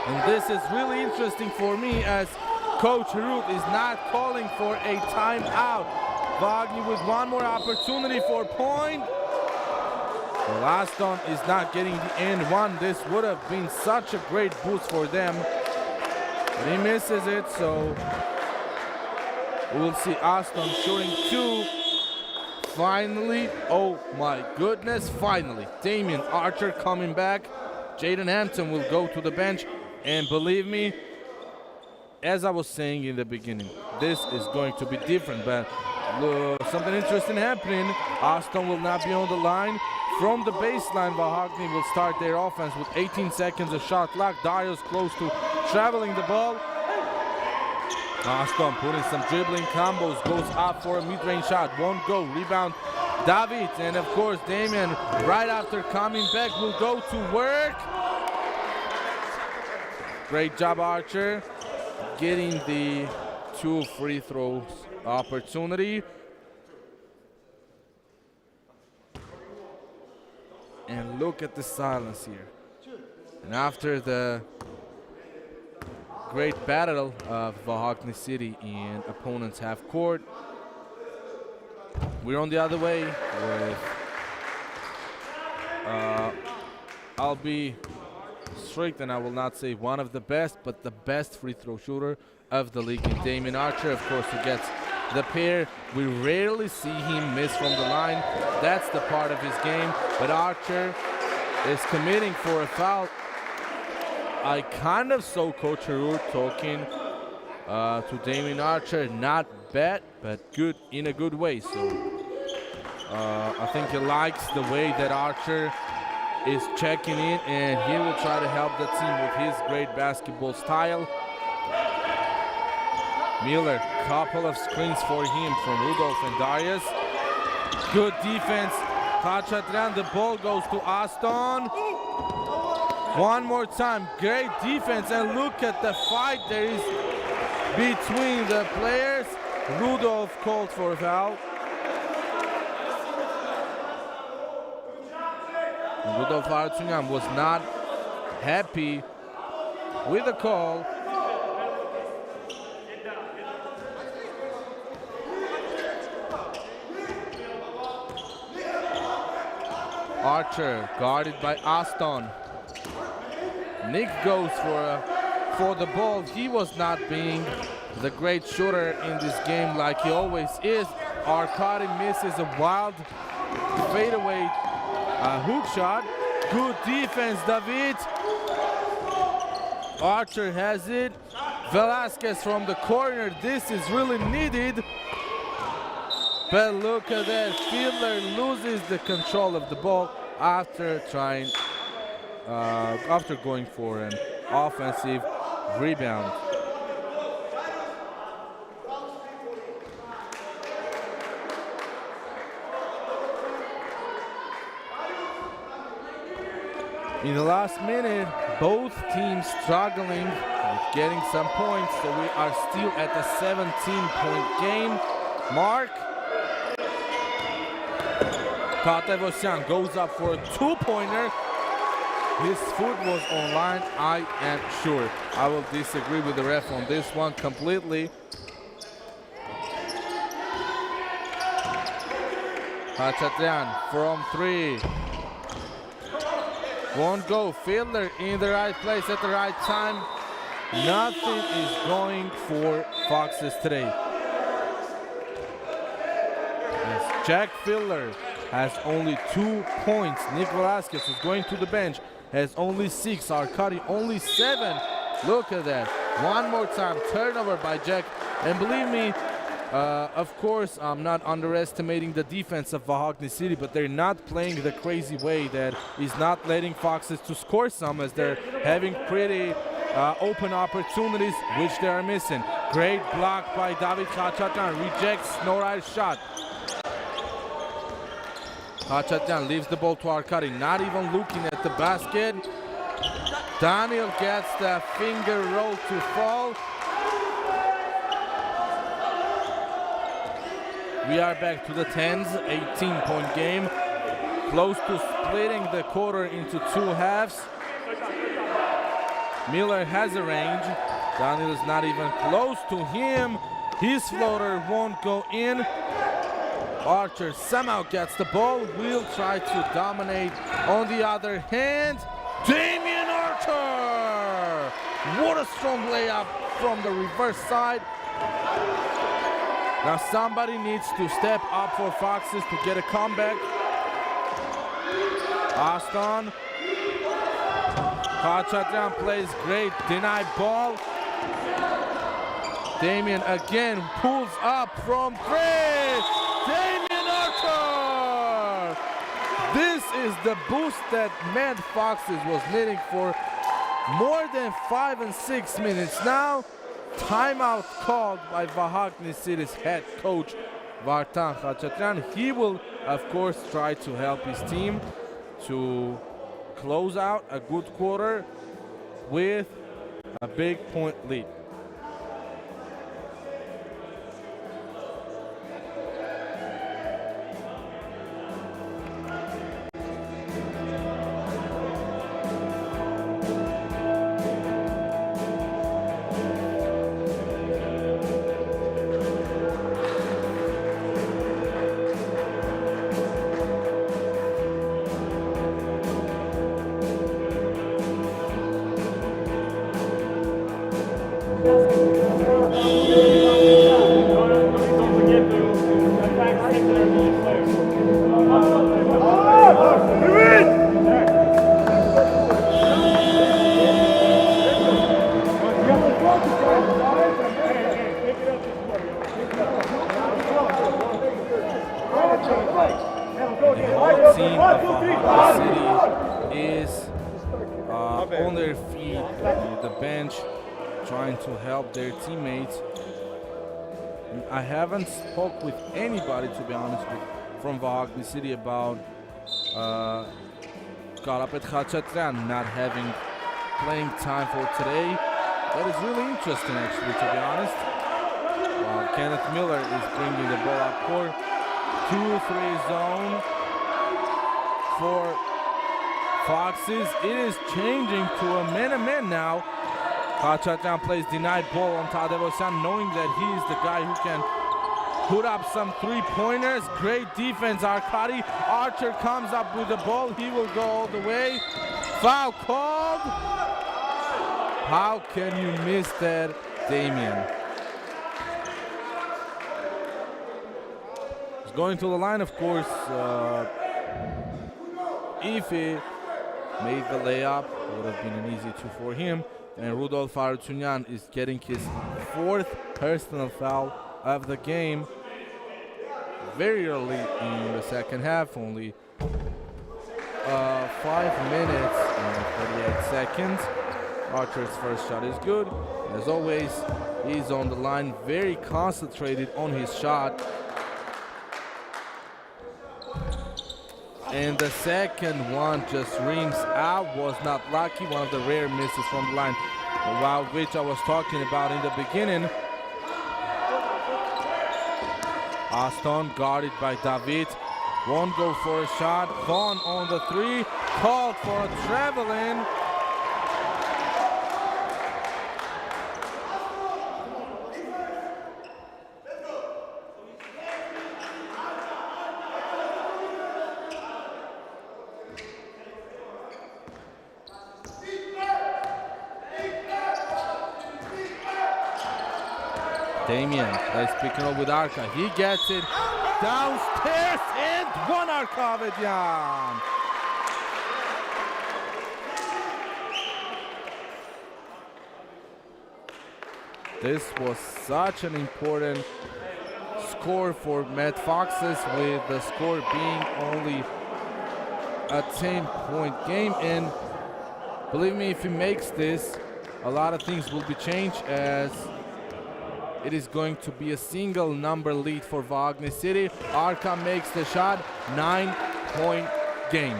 [SPEAKER 2] And this is really interesting for me as Coach Ruth is not calling for a timeout. Vahakni with one more opportunity for point. Well, Aston is not getting the end one. This would have been such a great boost for them. But he misses it, so we'll see Aston shooting 2. Finally, oh my goodness, finally. Damien Archer coming back. Jaden Hampton will go to the bench. And believe me, as I was saying in the beginning, this is going to be different. But something interesting happening. Aston will not be on the line. From the baseline, Vahakni will start their offense with 18 seconds of shot clock. Darius close to traveling the ball. Aston putting some dribbling combos, goes up for a mid-range shot, won't go. Rebound, David, and of course Damien right after coming back will go to work. Great job, Archer, getting the 2 free throws opportunity. And look at the silence here. And after the great battle of Vahakni City in opponent's half court, we're on the other way with I'll be strict and I will not say one of the best, but the best free throw shooter of the league in Damien Archer, of course, who gets the pair. We rarely see him miss from the line. That's the part of his game, but Archer is committing for a foul. I kind of saw Coach Harur talking to Damien Archer, not bad, but good in a good way. So I think he likes the way that Archer is checking in, and he will try to help the team with his great basketball style. Miller, couple of screens for him from Rudolph and Darius. Good defense. Khachatyan, the ball goes to Aston. One more time, great defense, and look at the fight there is between the players. Rudolph called for a foul. Rudolph Artsunyan was not happy with the call. Archer guarded by Aston. Nick goes for the ball. He was not being the great shooter in this game like he always is. Arkady misses a wild fadeaway hook shot. Good defense, David. Archer has it. Velasquez from the corner. This is really needed. But look at that. Fiedler loses the control of the ball after going for an offensive rebound. In the last minute, both teams struggling with getting some points, so we are still at a 17-point game. Mark Tatevosyan goes up for a two-pointer. His foot was online, I am sure. I will disagree with the ref on this one completely. Khachaturian from three. Won't go. Fielder in the right place at the right time. Nothing is going for Foxes today. Yes, Jack Fielder has only 2 points. Nick Velasquez, who's going to the bench, has only 6. Arkady only 7. Look at that. One more time. Turnover by Jack. And believe me, of course, I'm not underestimating the defense of Vahakni City, but they're not playing the crazy way that is not letting Foxes to score some, as they're having pretty open opportunities, which they are missing. Great block by David Khachaturian. Rejects Norai's shot. Khachaturian leaves the ball to Arkady, not even looking at the basket. Daniel gets the finger roll to fall. We are back to the 10s, 18-point game. Close to splitting the quarter into 2 halves. Miller has a range. Daniel is not even close to him. His floater won't go in. Archer somehow gets the ball. Will try to dominate. On the other hand, Damian Archer! What a strong layup from the reverse side. Now somebody needs to step up for Foxes to get a comeback. Aston. Khachaturian plays great. Denied ball. Damian again pulls up from 3. Damian Archer! This is the boost that Mad Foxes was needing for more than 5 and 6 minutes now. Timeout called by Vahakni City's head coach Vartan Khachaturian. He will, of course, try to help his team to close out a good quarter with a big point lead. On their feet, the bench, trying to help their teammates. I haven't spoke with anybody, to be honest, from Vahakni City about Karapet Khachaturian not having playing time for today. That is really interesting, actually, to be honest. Kenneth Miller is bringing the ball up court. 2-3 zone for Foxes. It is changing to a man-to-man now. Khachaturian plays denied ball on Tatevosyan, knowing that he is the guy who can put up some 3-pointers. Great defense, Arkady. Archer comes up with the ball. He will go all the way. Foul called. How can you miss that, Damian? He's going to the line, of course. If he made the layup, it would have been an easy 2 for him. And Rudolf Arutunian is getting his 4th personal foul of the game. Very early in the second half, only 5 minutes and 38 seconds. Archer's first shot is good. As always, he's on the line, very concentrated on his shot. And the second one just rings out. Was not lucky. One of the rare misses from the line, about which I was talking about in the beginning. Aston guarded by David. Won't go for a shot. Vaughn on the three. Called for a traveling. Damien plays pick and roll with Arka. He gets it downstairs and one Arkavedyan. This was such an important score for Met Foxes, with the score being only a 10-point game. And believe me, if he makes this, a lot of things will be changed, as it is going to be a single number lead for Vahakni City. Arka makes the shot, 9-point game.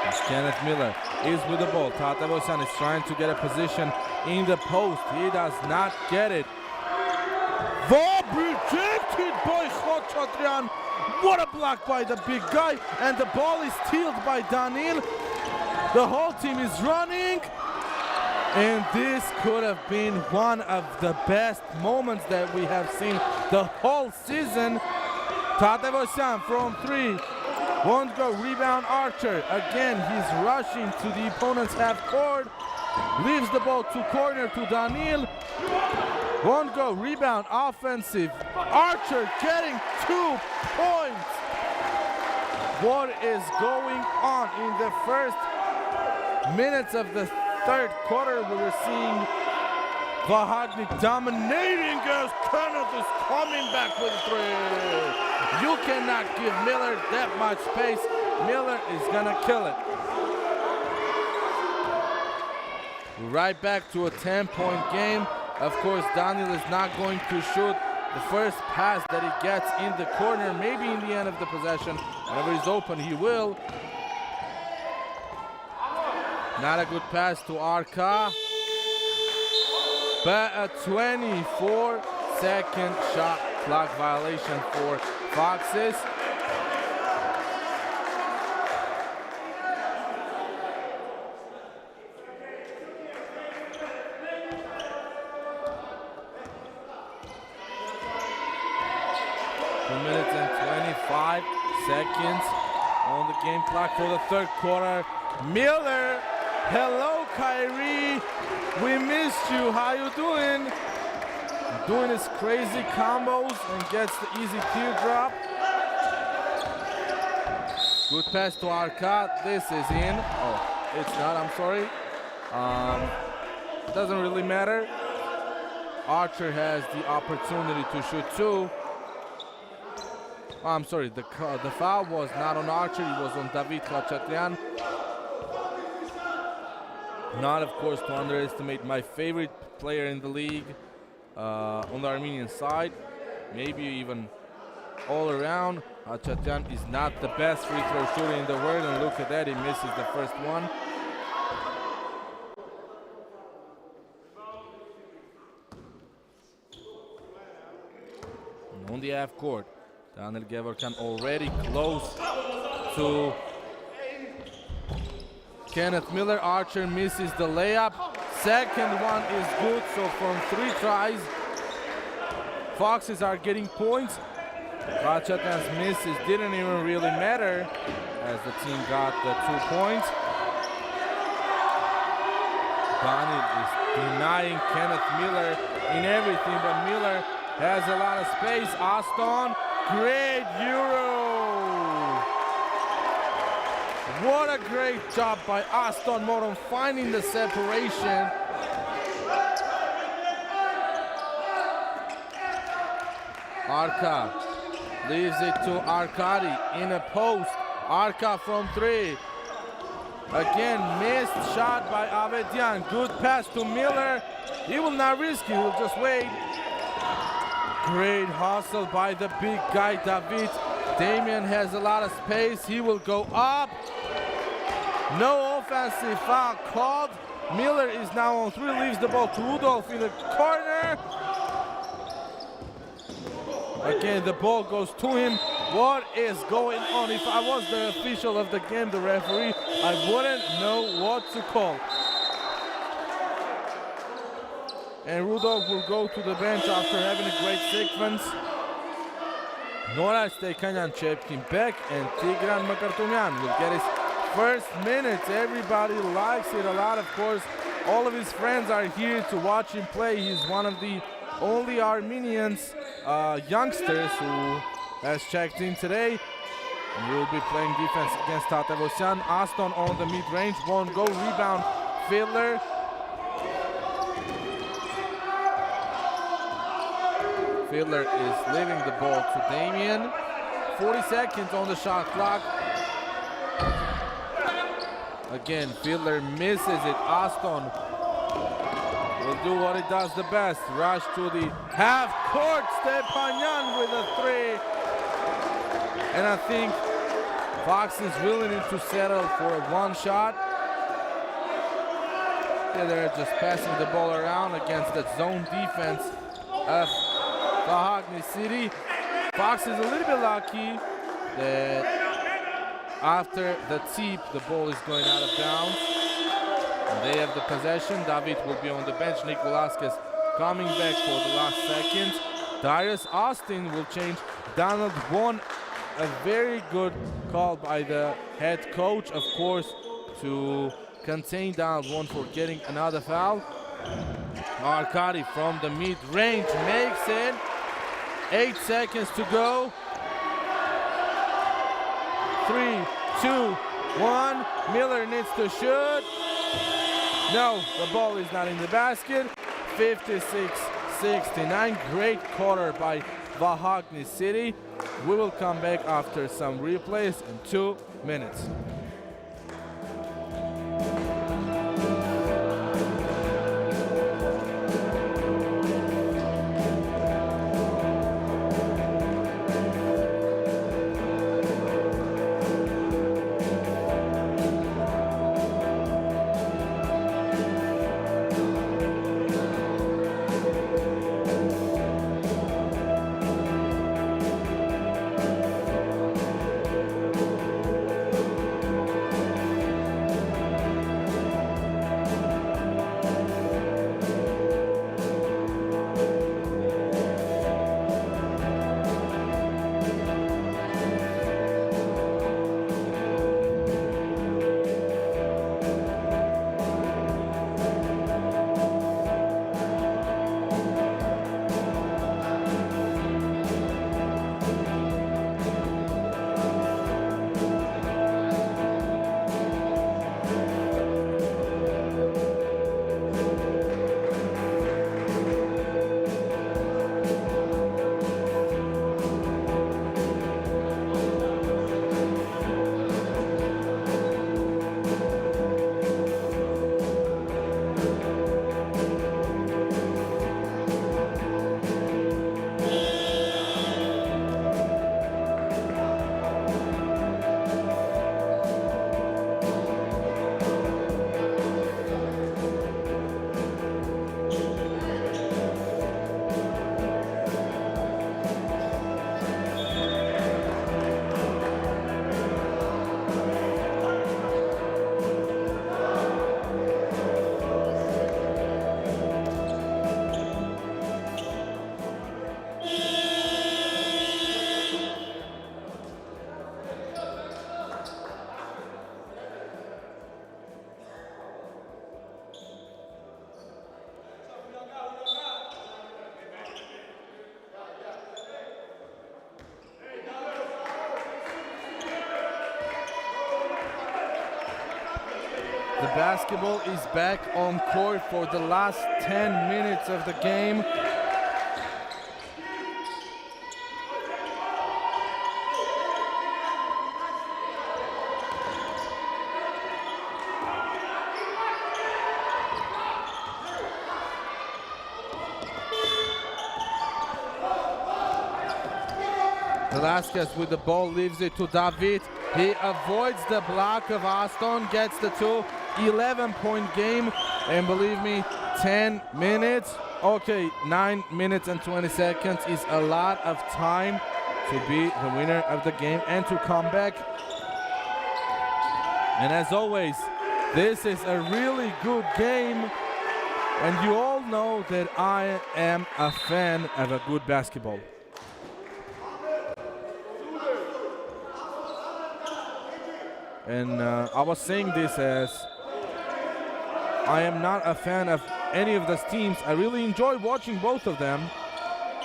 [SPEAKER 2] As Kenneth Miller is with the ball. Tatavosan is trying to get a position in the post. He does not get it. Rejected by Khachaturian. What a block by the big guy, and the ball is stealed by Danil. The whole team is running, and this could have been one of the best moments that we have seen the whole season. Tatavosan from three, won't go. Rebound Archer. Again, he's rushing to the opponent's half court. Leaves the ball to corner to Danil. Won't go. Rebound offensive. Archer getting 2 points. What is going on in the first minutes of the third quarter? We were seeing Vahakni dominating as Kenneth is coming back with a three. You cannot give Miller that much space. Miller is gonna kill it. Right back to a 10-point game. Of course, Daniel is not going to shoot the first pass that he gets in the corner. Maybe in the end of the possession, whenever he's open, he will. Not a good pass to Arka. But a 24-second shot clock violation for Foxes. Seconds on the game clock for the third quarter. Miller, hello Kyrie, we missed you. How you doing? Doing his crazy combos and gets the easy teardrop. Good pass to Arka. This is in. Oh, it's not. I'm sorry. Doesn't really matter. Archer has the opportunity to shoot two. I'm sorry, the foul was not on Archer, it was on David Khachaturian. Not, of course, to underestimate my favorite player in the league on the Armenian side, maybe even all around. Khachaturian is not the best free throw shooter in the world, and look at that, he misses the first one. And on the half court, Daniel Gevorkan already close to Kenneth Miller. Archer misses the layup. Second one is good, so from 3 tries, Foxes are getting points. Khachaturian's misses didn't even really matter, as the team got the 2 points. Daniel is denying Kenneth Miller in everything, but Miller has a lot of space. Aston. Great Euro! What a great job by Aston Moron finding the separation. Arka leaves it to Arkady in a post. Arka from 3. Again, missed shot by Avedian. Good pass to Miller. He will not risk it, he will just wait. Great hustle by the big guy, David. Damian has a lot of space. He will go up. No offensive foul called. Miller is now on 3, leaves the ball to Rudolph in the corner. Again, the ball goes to him. What is going on? If I was the official of the game, the referee, I wouldn't know what to call. And Rudolph will go to the bench after having a great sequence. Nora Stekanyan Chepkin back, and Tigran Makartumyan will get his first minutes. Everybody likes it a lot, of course. All of his friends are here to watch him play. He's one of the only Armenians youngsters who has checked in today. And will be playing defense against Tatevosyan. Aston on the mid-range, won't go. Rebound, Fiddler. Fiddler is leaving the ball to Damian. 40 seconds on the shot clock. Again, Fiddler misses it. Aston will do what he does the best. Rush to the half court. Stepanyan with a 3. And I think Fox is willing to settle for a 1 shot. Yeah, they're just passing the ball around against the zone defense of Vahakni City. Fox is a little bit lucky that after the tip, the ball is going out of bounds. And they have the possession. David will be on the bench. Nick Velasquez coming back for the last seconds. Darius Austin will change. Donald won. A very good call by the head coach, of course, to contain Donald Won for getting another foul. Arkady from the mid-range makes it. 8 seconds to go. 3, 2, 1. Miller needs to shoot. No, the ball is not in the basket. 56-69. Great quarter by Vahakni City. We will come back after some replays in 2 minutes. The basketball is back on court for the last 10 minutes of the game. Velasquez with the ball, leaves it to David. He avoids the block of Aston, gets the 11-point game, and believe me, 10 minutes, okay, 9 minutes and 20 seconds is a lot of time to be the winner of the game and to come back. And as always, this is a really good game, and you all know that I am a fan of a good basketball. And I was saying this as I am not a fan of any of those teams. I really enjoy watching both of them,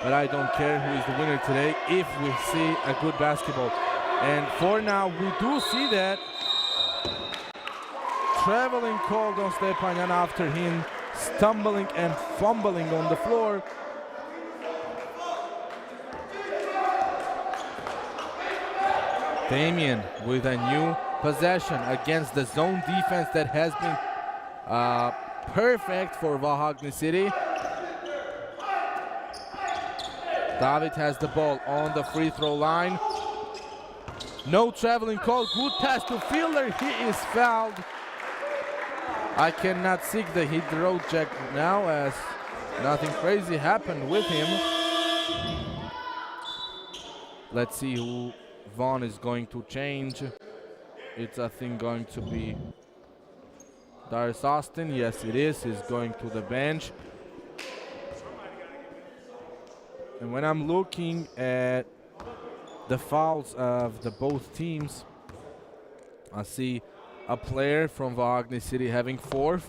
[SPEAKER 2] but I don't care who is the winner today if we see a good basketball. And for now, we do see that. Traveling called on Stepanyan after him stumbling and fumbling on the floor. Damian with a new possession against the zone defense that has been perfect for Vahakni City. David has the ball on the free throw line. No traveling call. Good pass to Fielder. He is fouled. I cannot seek the hit road check now as nothing crazy happened with him. Let's see who Vaughn is going to change. It's, I think, going to be Darius Austin. Yes, it is. He's going to the bench. And when I'm looking at the fouls of the both teams, I see a player from Vahakni City having 4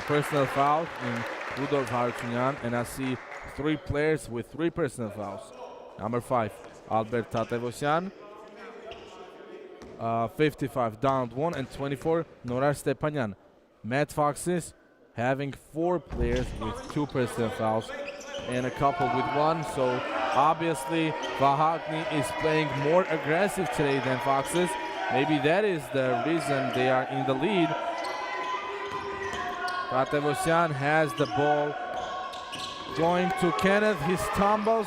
[SPEAKER 2] personal fouls in Rudolf Hartunyan, and I see 3 players with 3 personal fouls. Number 5, Albert Tatevosyan. 55, Donald 1, and 24, Norar Stepanyan. Matt Foxes having 4 players with 2 personal fouls and a couple with 1. So obviously Vahakni is playing more aggressive today than Foxes. Maybe that is the reason they are in the lead. Tatevosyan has the ball. Going to Kenneth, he stumbles.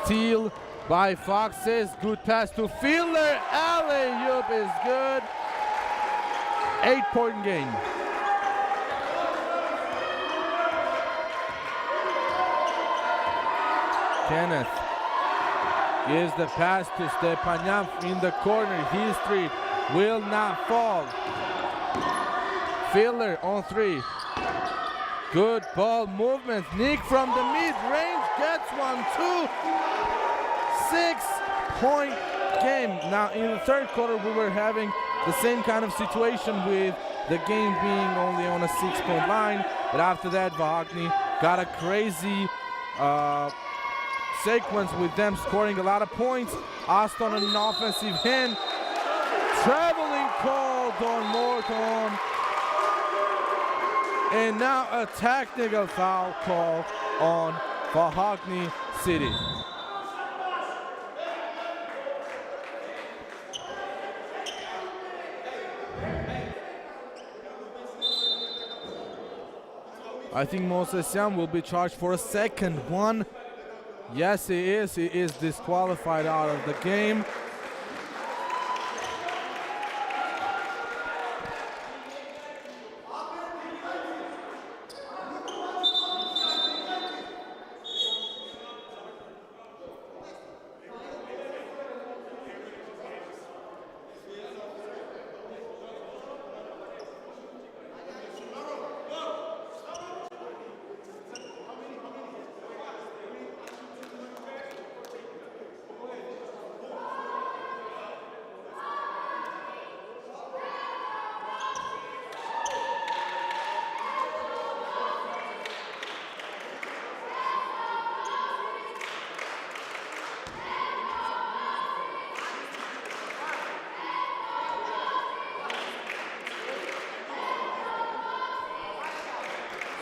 [SPEAKER 2] Steal by Foxes. Good pass to Fielder. Alley-oop is good. 8-point game. Kenneth gives the pass to Stepanyan in the corner. His 3 will not fall. Fielder on 3. Good ball movement. Nick from the mid-range gets 1, 2. 6-point game. Now in the third quarter we were having the same kind of situation with the game being only on a 6-point line. But after that Vahakni got a crazy sequence with them scoring a lot of points. Aston on an offensive end. Traveling called on Morton. And now a technical foul call on Vahakni City. I think Mosesyan will be charged for a second one. Yes, he is. He is disqualified out of the game.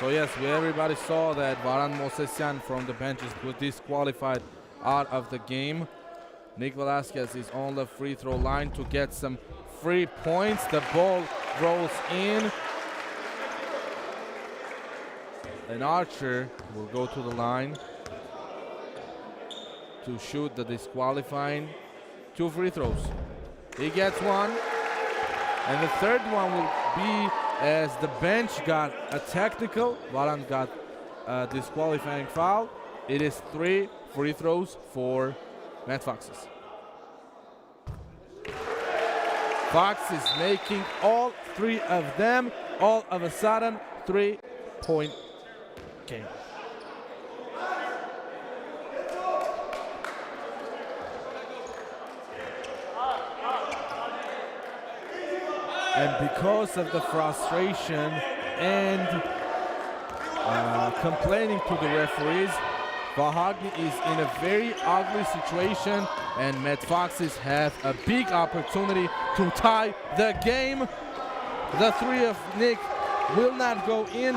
[SPEAKER 2] So yes, everybody saw that Varan Mosesyan from the benches was disqualified out of the game. Nick Velasquez is on the free throw line to get some free points. The ball rolls in. And Archer will go to the line. to shoot the disqualifying 2 free throws. He gets one, and the third one will be as the bench got a technical. Varan got a disqualifying foul. It is 3 free throws for Matt Foxes. Fox is making all 3 of them. All of a sudden, 3-point game. And because of the frustration and complaining to the referees, Vahakni is in a very ugly situation, and Matt Foxes have a big opportunity to tie the game. The 3 of Nick will not go in.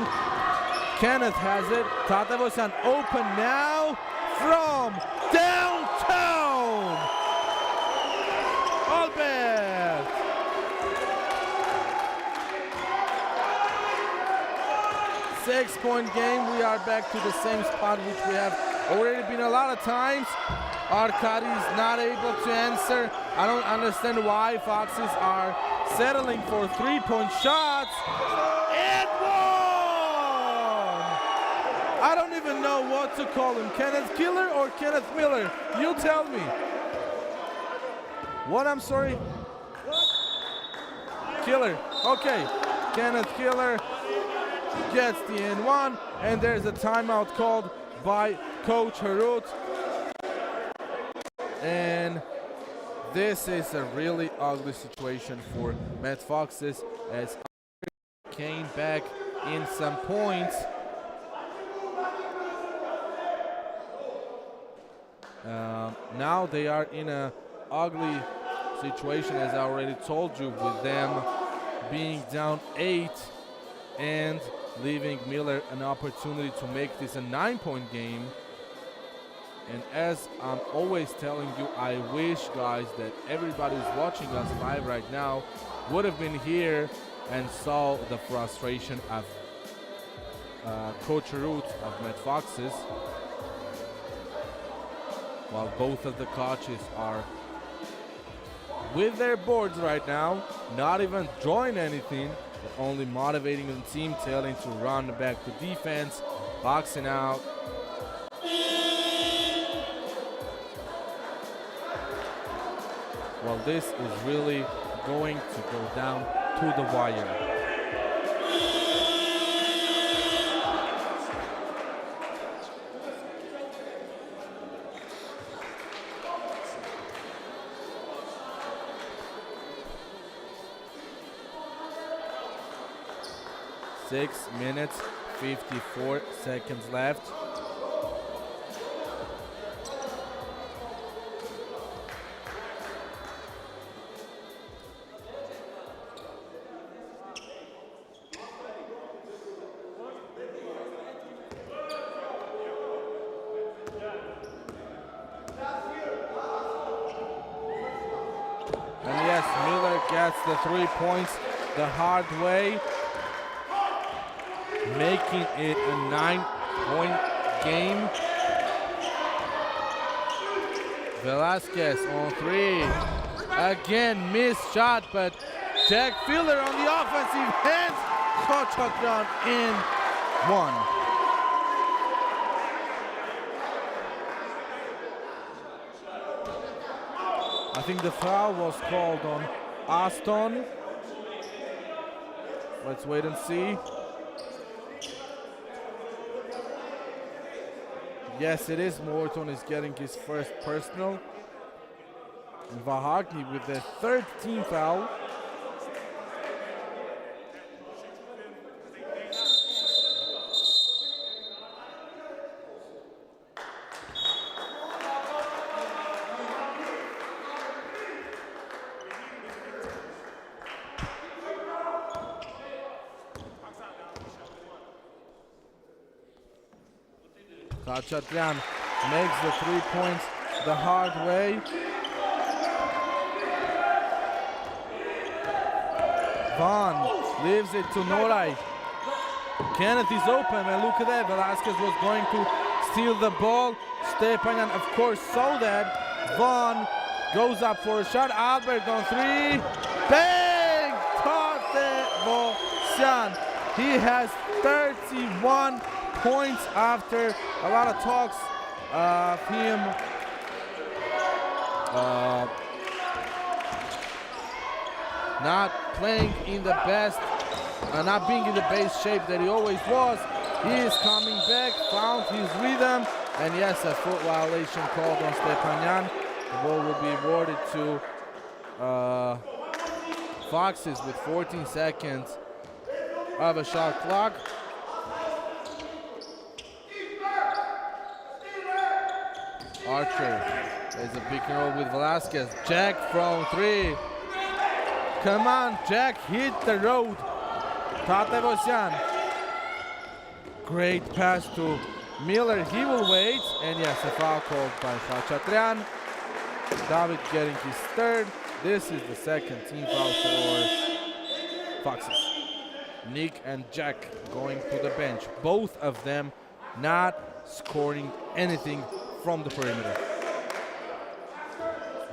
[SPEAKER 2] Kenneth has it. Tatevosyan open now from downtown. Albert. Six-point game. We are back to the same spot which we have already been a lot of times. Arkady is not able to answer. I don't understand why Foxes are settling for 3-point shots. And one! I don't even know what to call him. Kenneth Killer or Kenneth Miller? You tell me. What? I'm sorry? Killer. Okay. Kenneth Killer gets the N1, and there's a timeout called by Coach Harut. And this is a really ugly situation for Matt Foxes as came back in some points. Now they are in a ugly situation, as I already told you, with them being down 8 and leaving Miller an opportunity to make this a 9-point game. And as I'm always telling you, I wish, guys, that everybody who's watching us live right now would have been here and saw the frustration of Coach Root of Matt Foxes, while both of the coaches are with their boards right now, not even drawing anything, but only motivating the team, telling to run back to defense, boxing out. Well, this is really going to go down to the wire. Six minutes, 54 seconds left. And yes, Miller gets the 3 points the hard way, making it a 9-point game. Velasquez on 3. Again, missed shot, but Jack Filler on the offensive end. Shot down in 1. I think the foul was called on Aston. Let's wait and see. Yes, it is. Morton is getting his first personal. And Vahakni with the third team foul. Khachaturian makes the 3 points the hard way. Van leaves it to Noray. Kenneth is open, and look at that. Velasquez was going to steal the ball, Stepanyan, of course, saw that. Vaughn goes up for a shot. Albert on three. Bang! Tatevosyan. He has 31 points after a lot of talks of him not playing in the best, not being in the best shape that he always was. He is coming back, found his rhythm, and yes, a foot violation called on Stepanyan. The ball will be awarded to Foxes with 14 seconds of a shot clock. Archer is a pick and roll with Velasquez. Jack from three. Come on, Jack, hit the road. Tatevosyan. Great pass to Miller. He will wait. And yes, a foul called by Khachaturian. David getting his third. This is the second team foul for Foxes. Nick and Jack going to the bench. Both of them not scoring anything from the perimeter.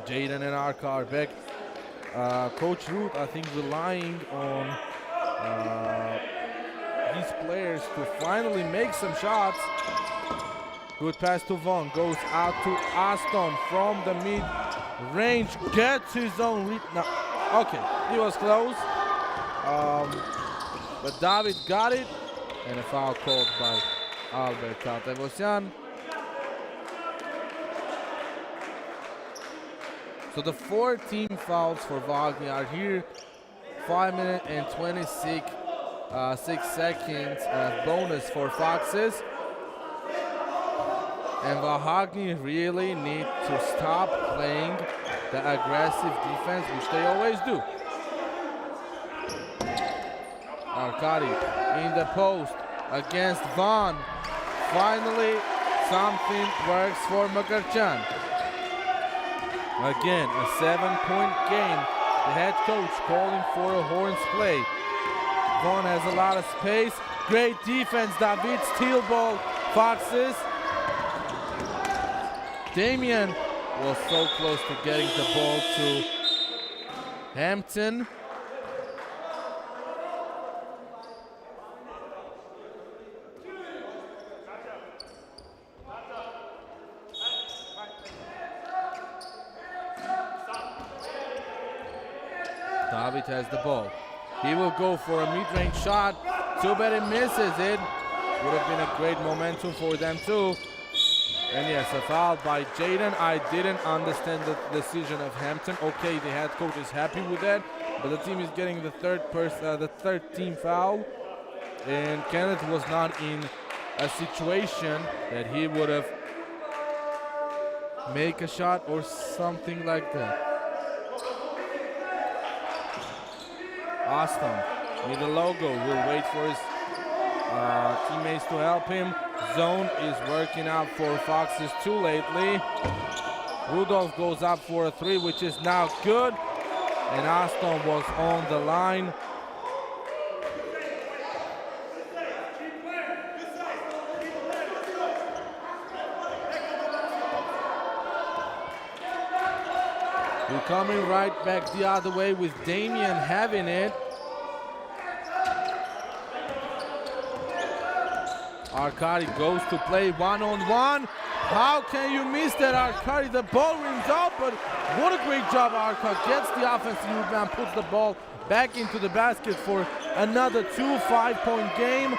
[SPEAKER 2] Jaden and Arka are back. Coach Ruth, I think, relying on these players to finally make some shots. Good pass to Vaughn, goes out to Aston from the mid-range, gets his own read. No, okay, he was close, but David got it, and a foul called by Albert Tatevosyan. So the 4 team fouls for Vahakni are here. 5 minutes and 26 seconds bonus for Foxes. And Vahakni really need to stop playing the aggressive defense, which they always do. Arkady in the post against Vaughn. Finally, something works for Makarchan. Again, a 7-point game. The head coach calling for a horns play. Vaughn has a lot of space. Great defense, David. Steal ball, Foxes. Damian was so close to getting the ball to Hampton. David has the ball. He will go for a mid-range shot. Too bad he misses it. Would have been a great momentum for them too. And yes, a foul by Jaden. I didn't understand the decision of Hampton. Okay, the head coach is happy with that, but the team is getting the third team foul. And Kenneth was not in a situation that he would have make a shot or something like that. Aston with the logo will wait for his teammates to help him. Zone is working out for Foxes too lately. Rudolph goes up for a 3, which is now good. And Aston was on the line. We're coming right back the other way with Damian having it. Arkady goes to play one-on-one. How can you miss that, Arkady? The ball rims out, but what a great job, Arkady. Gets the offensive rebound, puts the ball back into the basket for another 2 5-point game.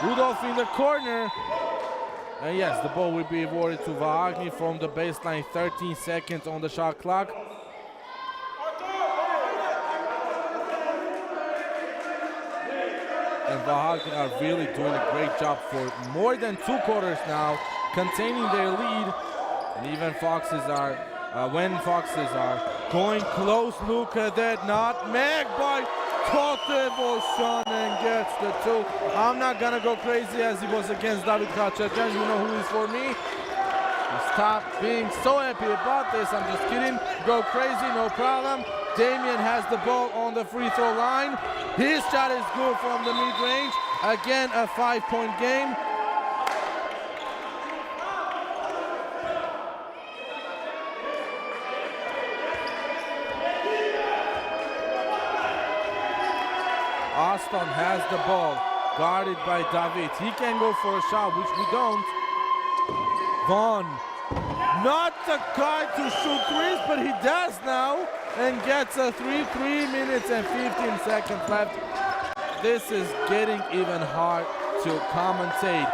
[SPEAKER 2] Rudolph in the corner. And yes, the ball will be awarded to Vahakni from the baseline. 13 seconds on the shot clock. And Vahakni are really doing a great job for more than 2 quarters now, containing their lead. And even Foxes are, when Foxes are going close, look at that nutmeg by Tatevosyan and gets the 2. I'm not gonna go crazy as he was against David Khachaturian. You know who is for me. Stop being so happy about this. I'm just kidding. Go crazy, no problem. Damian has the ball on the free throw line. His shot is good from the mid-range. Again, a 5-point game. Aston has the ball, guarded by David. He can go for a shot, which we don't. Vaughn, not the guy to shoot threes, but he does now and gets a 3 minutes and 15 seconds left. This is getting even hard to commentate.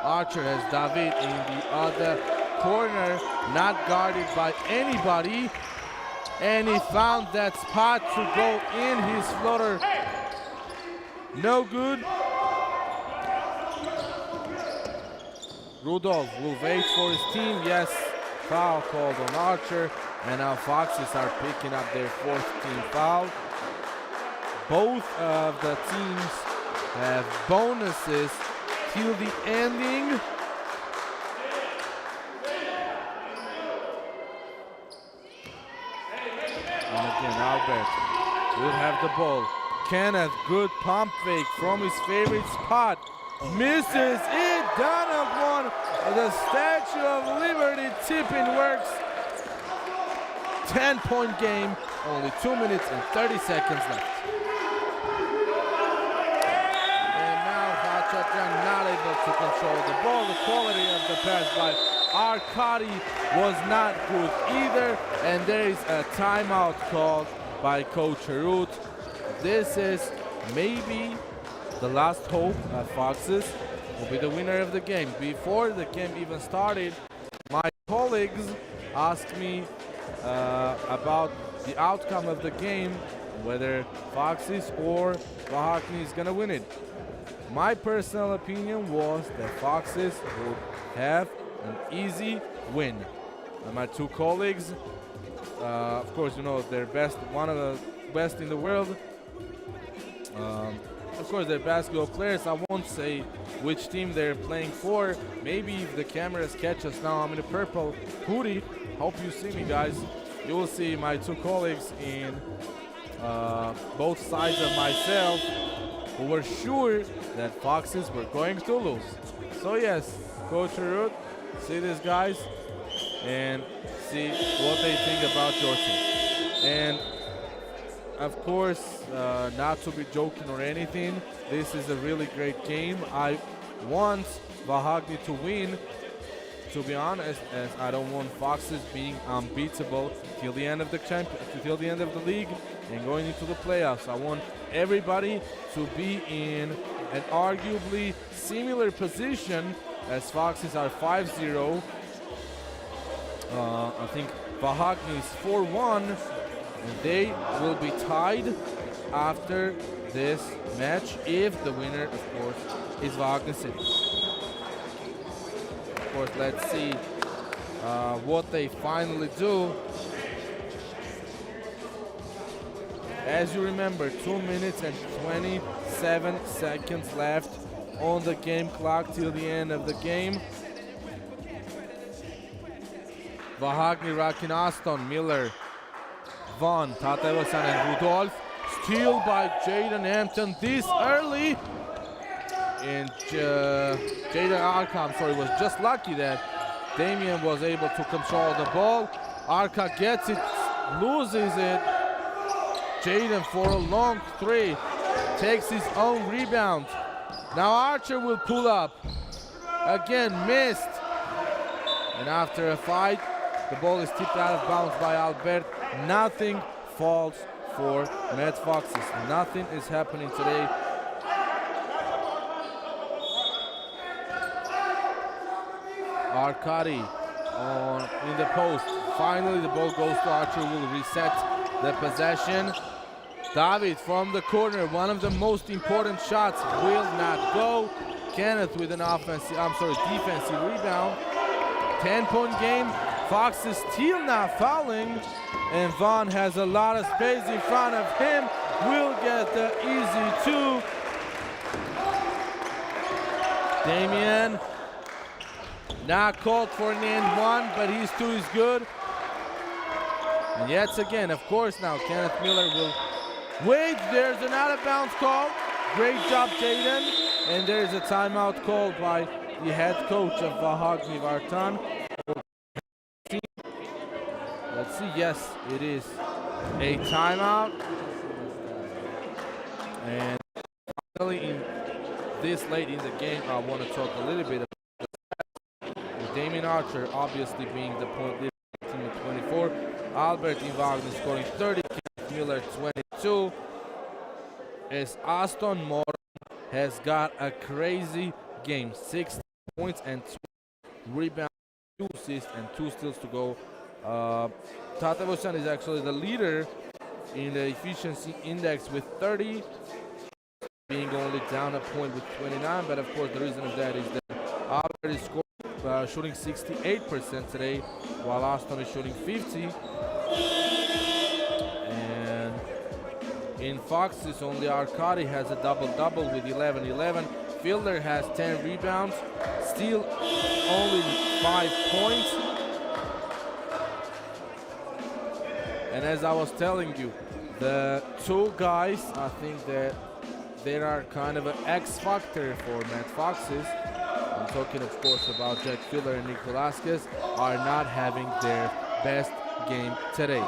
[SPEAKER 2] Archer has David in the other corner, not guarded by anybody, and he found that spot to go in. His floater, no good. Rudolph will wait for his team. Yes, foul called on Archer, and now Foxes are picking up their 4th team foul. Both of the teams have bonuses till the ending. And again, Albert will have the ball. Kenneth, good pump fake from his favorite spot. Misses it. Donald won. The Statue of Liberty tip-in works. 10-point game. Only 2 minutes and 30 seconds left. And now Vahakni not able to control the ball. The quality of the pass by Arkady was not good either. And there is a timeout called by Coach Harut. This is maybe the last hope that Foxes will be the winner of the game. Before the game even started, my colleagues asked me about the outcome of the game, whether Foxes or Vahakni is gonna win it. My personal opinion was that Foxes would have an easy win. And my two colleagues, of course, you know, they're one of the best in the world. Of course, they're basketball players. I won't say which team they're playing for. Maybe if the cameras catch us now, I'm in a purple hoodie. Hope you see me, guys. You will see my two colleagues in both sides of myself who were sure that Foxes were going to lose. So yes, Coach Harut, see these guys and see what they think about your team. And of course, not to be joking or anything, this is a really great game. I want Vahakni to win, to be honest, as I don't want Foxes being unbeatable till the end of the league and going into the playoffs. I want everybody to be in an arguably similar position, as Foxes are 5-0. I think Vahakni is 4-1. And they will be tied after this match if the winner, of course, is Vahakni City. Of course, let's see what they finally do. As you remember, 2 minutes and 27 seconds left on the game clock till the end of the game. Vahakni, Rakin, Aston, Miller, Vaughn, Tatevasan, and Rudolph. Steal by Jaden Hampton this early. And Jaden Arca, was just lucky that Damian was able to control the ball. Arca gets it, loses it. Jaden for a long three. Takes his own rebound. Now Archer will pull up. Again, missed. And after a fight, the ball is tipped out of bounds by Albert. Nothing falls for Met Foxes. Nothing is happening today. Arkady in the post. Finally, the ball goes to Archer. Will reset the possession. David from the corner. One of the most important shots will not go. Kenneth with an defensive rebound. 10-point game. Foxes still not fouling, and Vaughn has a lot of space in front of him. Will get the easy two. Damian not called for an and one, but his two is good. And yet again, of course, now Kenneth Miller will wait. There's an out of bounds call. Great job, Jaden. And there's a timeout called by the head coach of Vahakni, Vartan. Let's see, yes, it is a timeout. And finally, in this late in the game, I want to talk a little bit about with Damien Archer obviously being the point leader team with 24, Albert Vahakni scoring 30, Kenneth Miller 22, as Aston Moran has got a crazy game, 16 points and 2 rebounds, 2 assists and 2 steals to go. Tatevosan is actually the leader in the efficiency index with 30, being only down a point with 29, but of course the reason of that is that Albert is shooting 68% today, while Aston is shooting 50. And in Foxes, only Arkady has a double-double with 11-11. Fielder has 10 rebounds, still only 5 points. And as I was telling you, the 2 guys, I think that they are kind of an X factor for Matt Foxes. I'm talking, of course, about Jack Fielder and Nick Velasquez, are not having their best game today.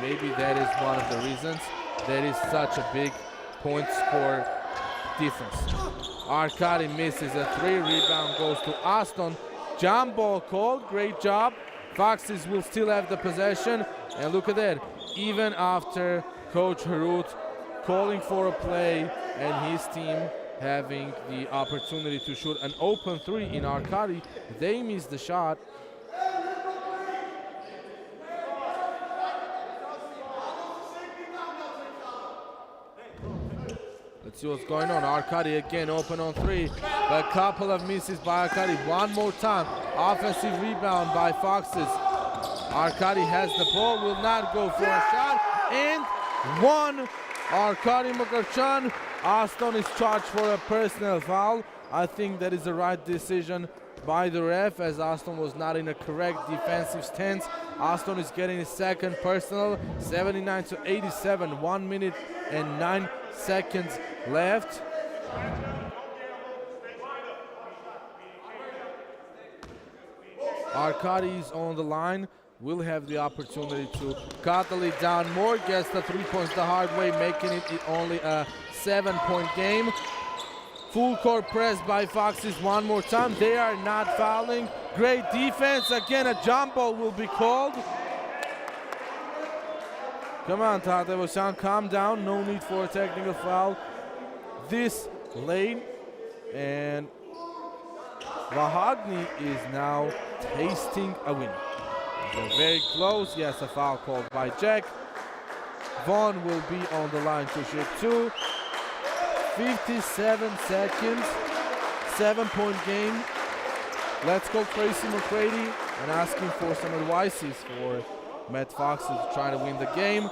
[SPEAKER 2] Maybe that is one of the reasons there is such a big point score difference. Arkady misses a 3, rebound goes to Aston. Jump ball called, great job. Foxes will still have the possession, and look at that, even after Coach Harut calling for a play and his team having the opportunity to shoot an open 3 in Arkady, they missed the shot. Let's see what's going on. Arkady again open on 3. A couple of misses by Arkady. One more time. Offensive rebound by Foxes. Arkady has the ball, will not go for a shot. And 1. Arkady Mukarchan. Aston is charged for a personal foul. I think that is the right decision by the ref, as Aston was not in a correct defensive stance. Aston is getting a second personal, 79-87, 1 minute and 9 seconds left. Arkady is on the line, will have the opportunity to cut the lead down more, gets the 3 points the hard way, making it only a 7-point game. Full court press by Foxes one more time. They are not fouling. Great defense. Again, a jump ball will be called. Come on, Tatevosan, calm down. No need for a technical foul this late. And Vahakni is now tasting a win. They're very close. Yes, a foul called by Jack. Vaughn will be on the line to shoot 2. 57 seconds, 7-point game. Let's call Tracy McCready and ask him for some advices for Matt Foxes to try to win the game.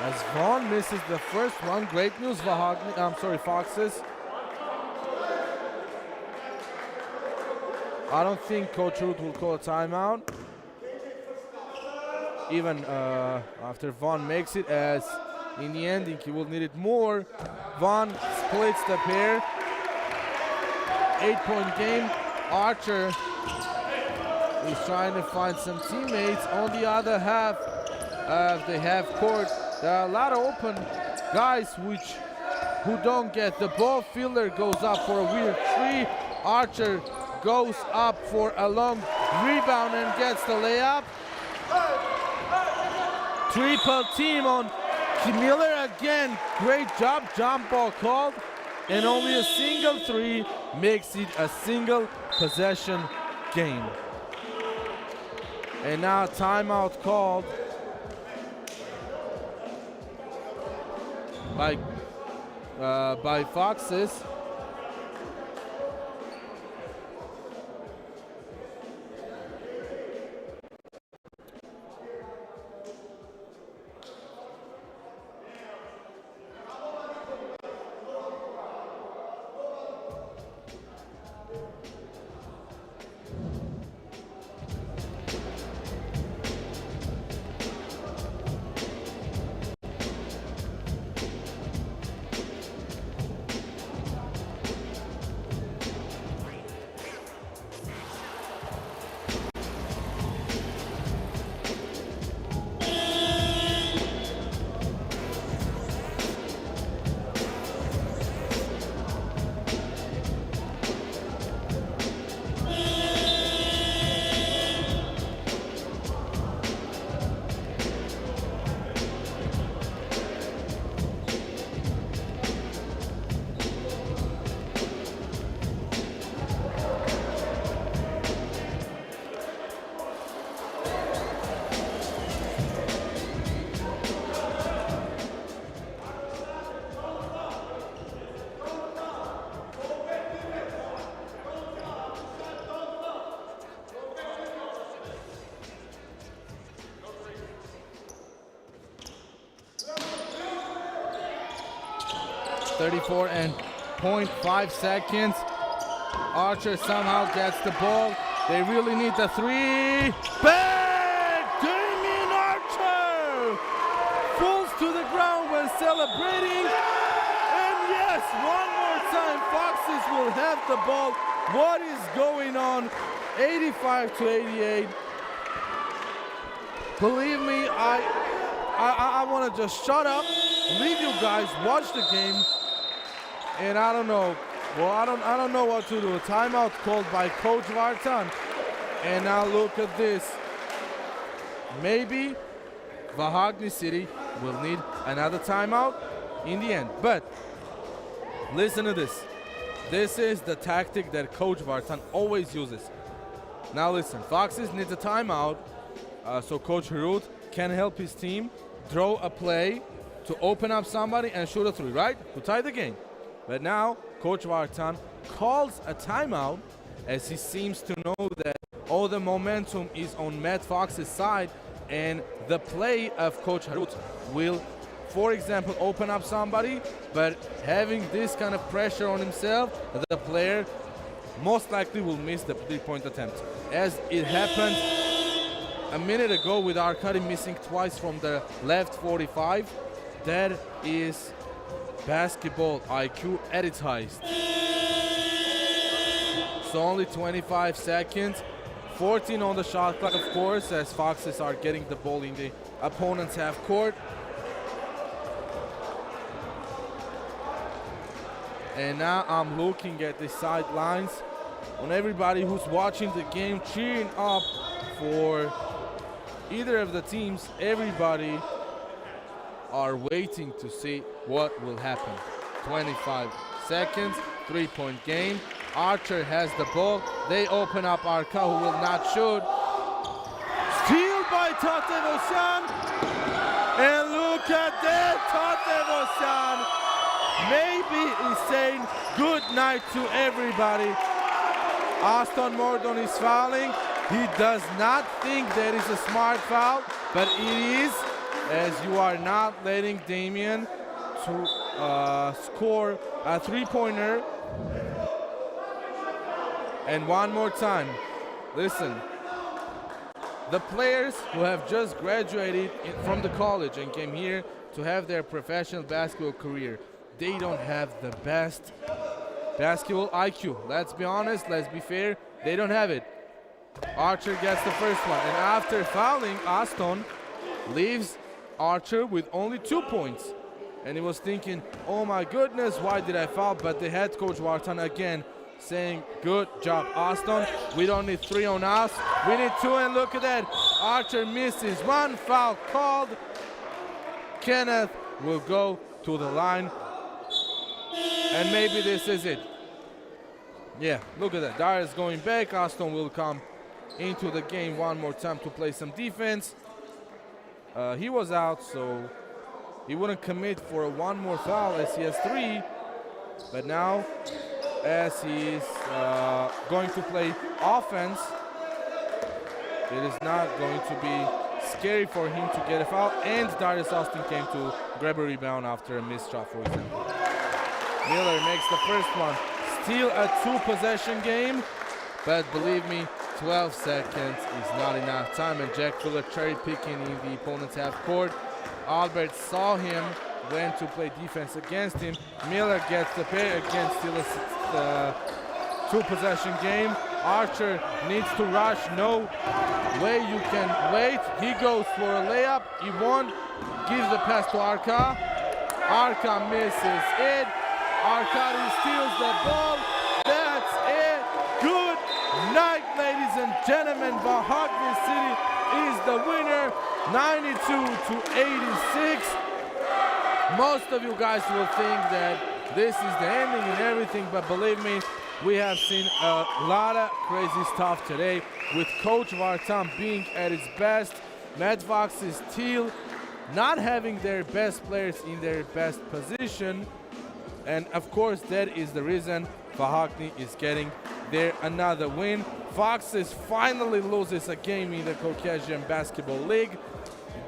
[SPEAKER 2] As Vaughn misses the first one, great news, Foxes. I don't think Coach Harut will call a timeout, even after Vaughn makes it, as in the ending he will need it more. Vaughn splits the pair. 8-point game. Archer is trying to find some teammates. On the other half of the half court, there are a lot of open guys who don't get the ball. Fielder goes up for a weird 3. Archer goes up for a long rebound and gets the layup. Triple team on Miller again. Great job. Jump ball called. And only a single 3 makes it a single possession game. And now timeout called by Foxes. 34 and 0.5 seconds. Archer somehow gets the ball. They really need the three. Bang! Damien Archer falls to the ground when celebrating. And yes, one more time, Foxes will have the ball. What is going on? 85 to 88. Believe me, I want to just shut up, leave you guys, watch the game, and I don't know. Well, I don't know what to do. A timeout called by Coach Vartan. And now look at this. Maybe Vahakni City will need another timeout in the end. But listen to this. This is the tactic that Coach Vartan always uses. Now listen, Foxes need a timeout so Coach Harut can help his team throw a play to open up somebody and shoot a three, right? To tie the game. But now Coach Vartan calls a timeout as he seems to know that all the momentum is on Matt Fox's side and the play of Coach Harut will, for example, open up somebody, but having this kind of pressure on himself, the player most likely will miss the three-point attempt. As it happened a minute ago with Arkady missing twice from the left 45, that is basketball IQ at its highest. So only 25 seconds, 14 on the shot clock, of course, as Foxes are getting the ball in the opponent's half court. And now I'm looking at the sidelines on everybody who's watching the game, cheering up for either of the teams. Everybody are waiting to see what will happen. 25 seconds, three-point game. Archer has the ball. They open up Arka, who will not shoot. Steal by Tate Vosyan. And look at that, Tate Vosyan. Maybe he's saying good night to everybody. Aston Mordon is fouling. He does not think that is a smart foul, but it is, as you are not letting Damien to score a three-pointer. And one more time, listen, the players who have just graduated from the college and came here to have their professional basketball career, they don't have the best basketball IQ. Let's be honest, let's be fair, they don't have it. Archer gets the first one, and after fouling, Aston leaves Archer with only 2 points. And he was thinking, oh my goodness, why did I foul? But the head coach Vartan again saying, good job, Aston. We don't need 3 on us. We need 2, and look at that. Archer misses. 1 foul called. Kenneth will go to the line. And maybe this is it. Yeah, look at that. Darius going back. Aston will come into the game one more time to play some defense. He was out, so he wouldn't commit for one more foul as he has 3. But now, as he's going to play offense, it is not going to be scary for him to get a foul. And Darius Austin came to grab a rebound after a missed shot, for example. Miller makes the first one. Still a 2-possession game, but believe me, 12 seconds is not enough time, and Jack Fuller cherry picking in the opponent's half court. Albert saw him, went to play defense against him. Miller gets the pay, again still a 2-possession game. Archer needs to rush, no way you can wait. He goes for a layup, he won, gives the pass to Arka. Arka misses it. Arkady steals the ball. That's it. Good night, ladies and gentlemen. Vahakni City is the winner, 92 to 86. Most of you guys will think that this is the ending and everything, but believe me, we have seen a lot of crazy stuff today with Coach Vartan being at his best. Matt Fox is still not having their best players in their best position. And of course, that is the reason Vahakni is getting there another win. Foxes finally loses a game in the Caucasian Basketball League.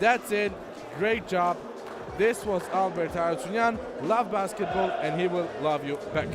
[SPEAKER 2] That's it. Great job. This was Albert Artunyan. Love basketball and he will love you back.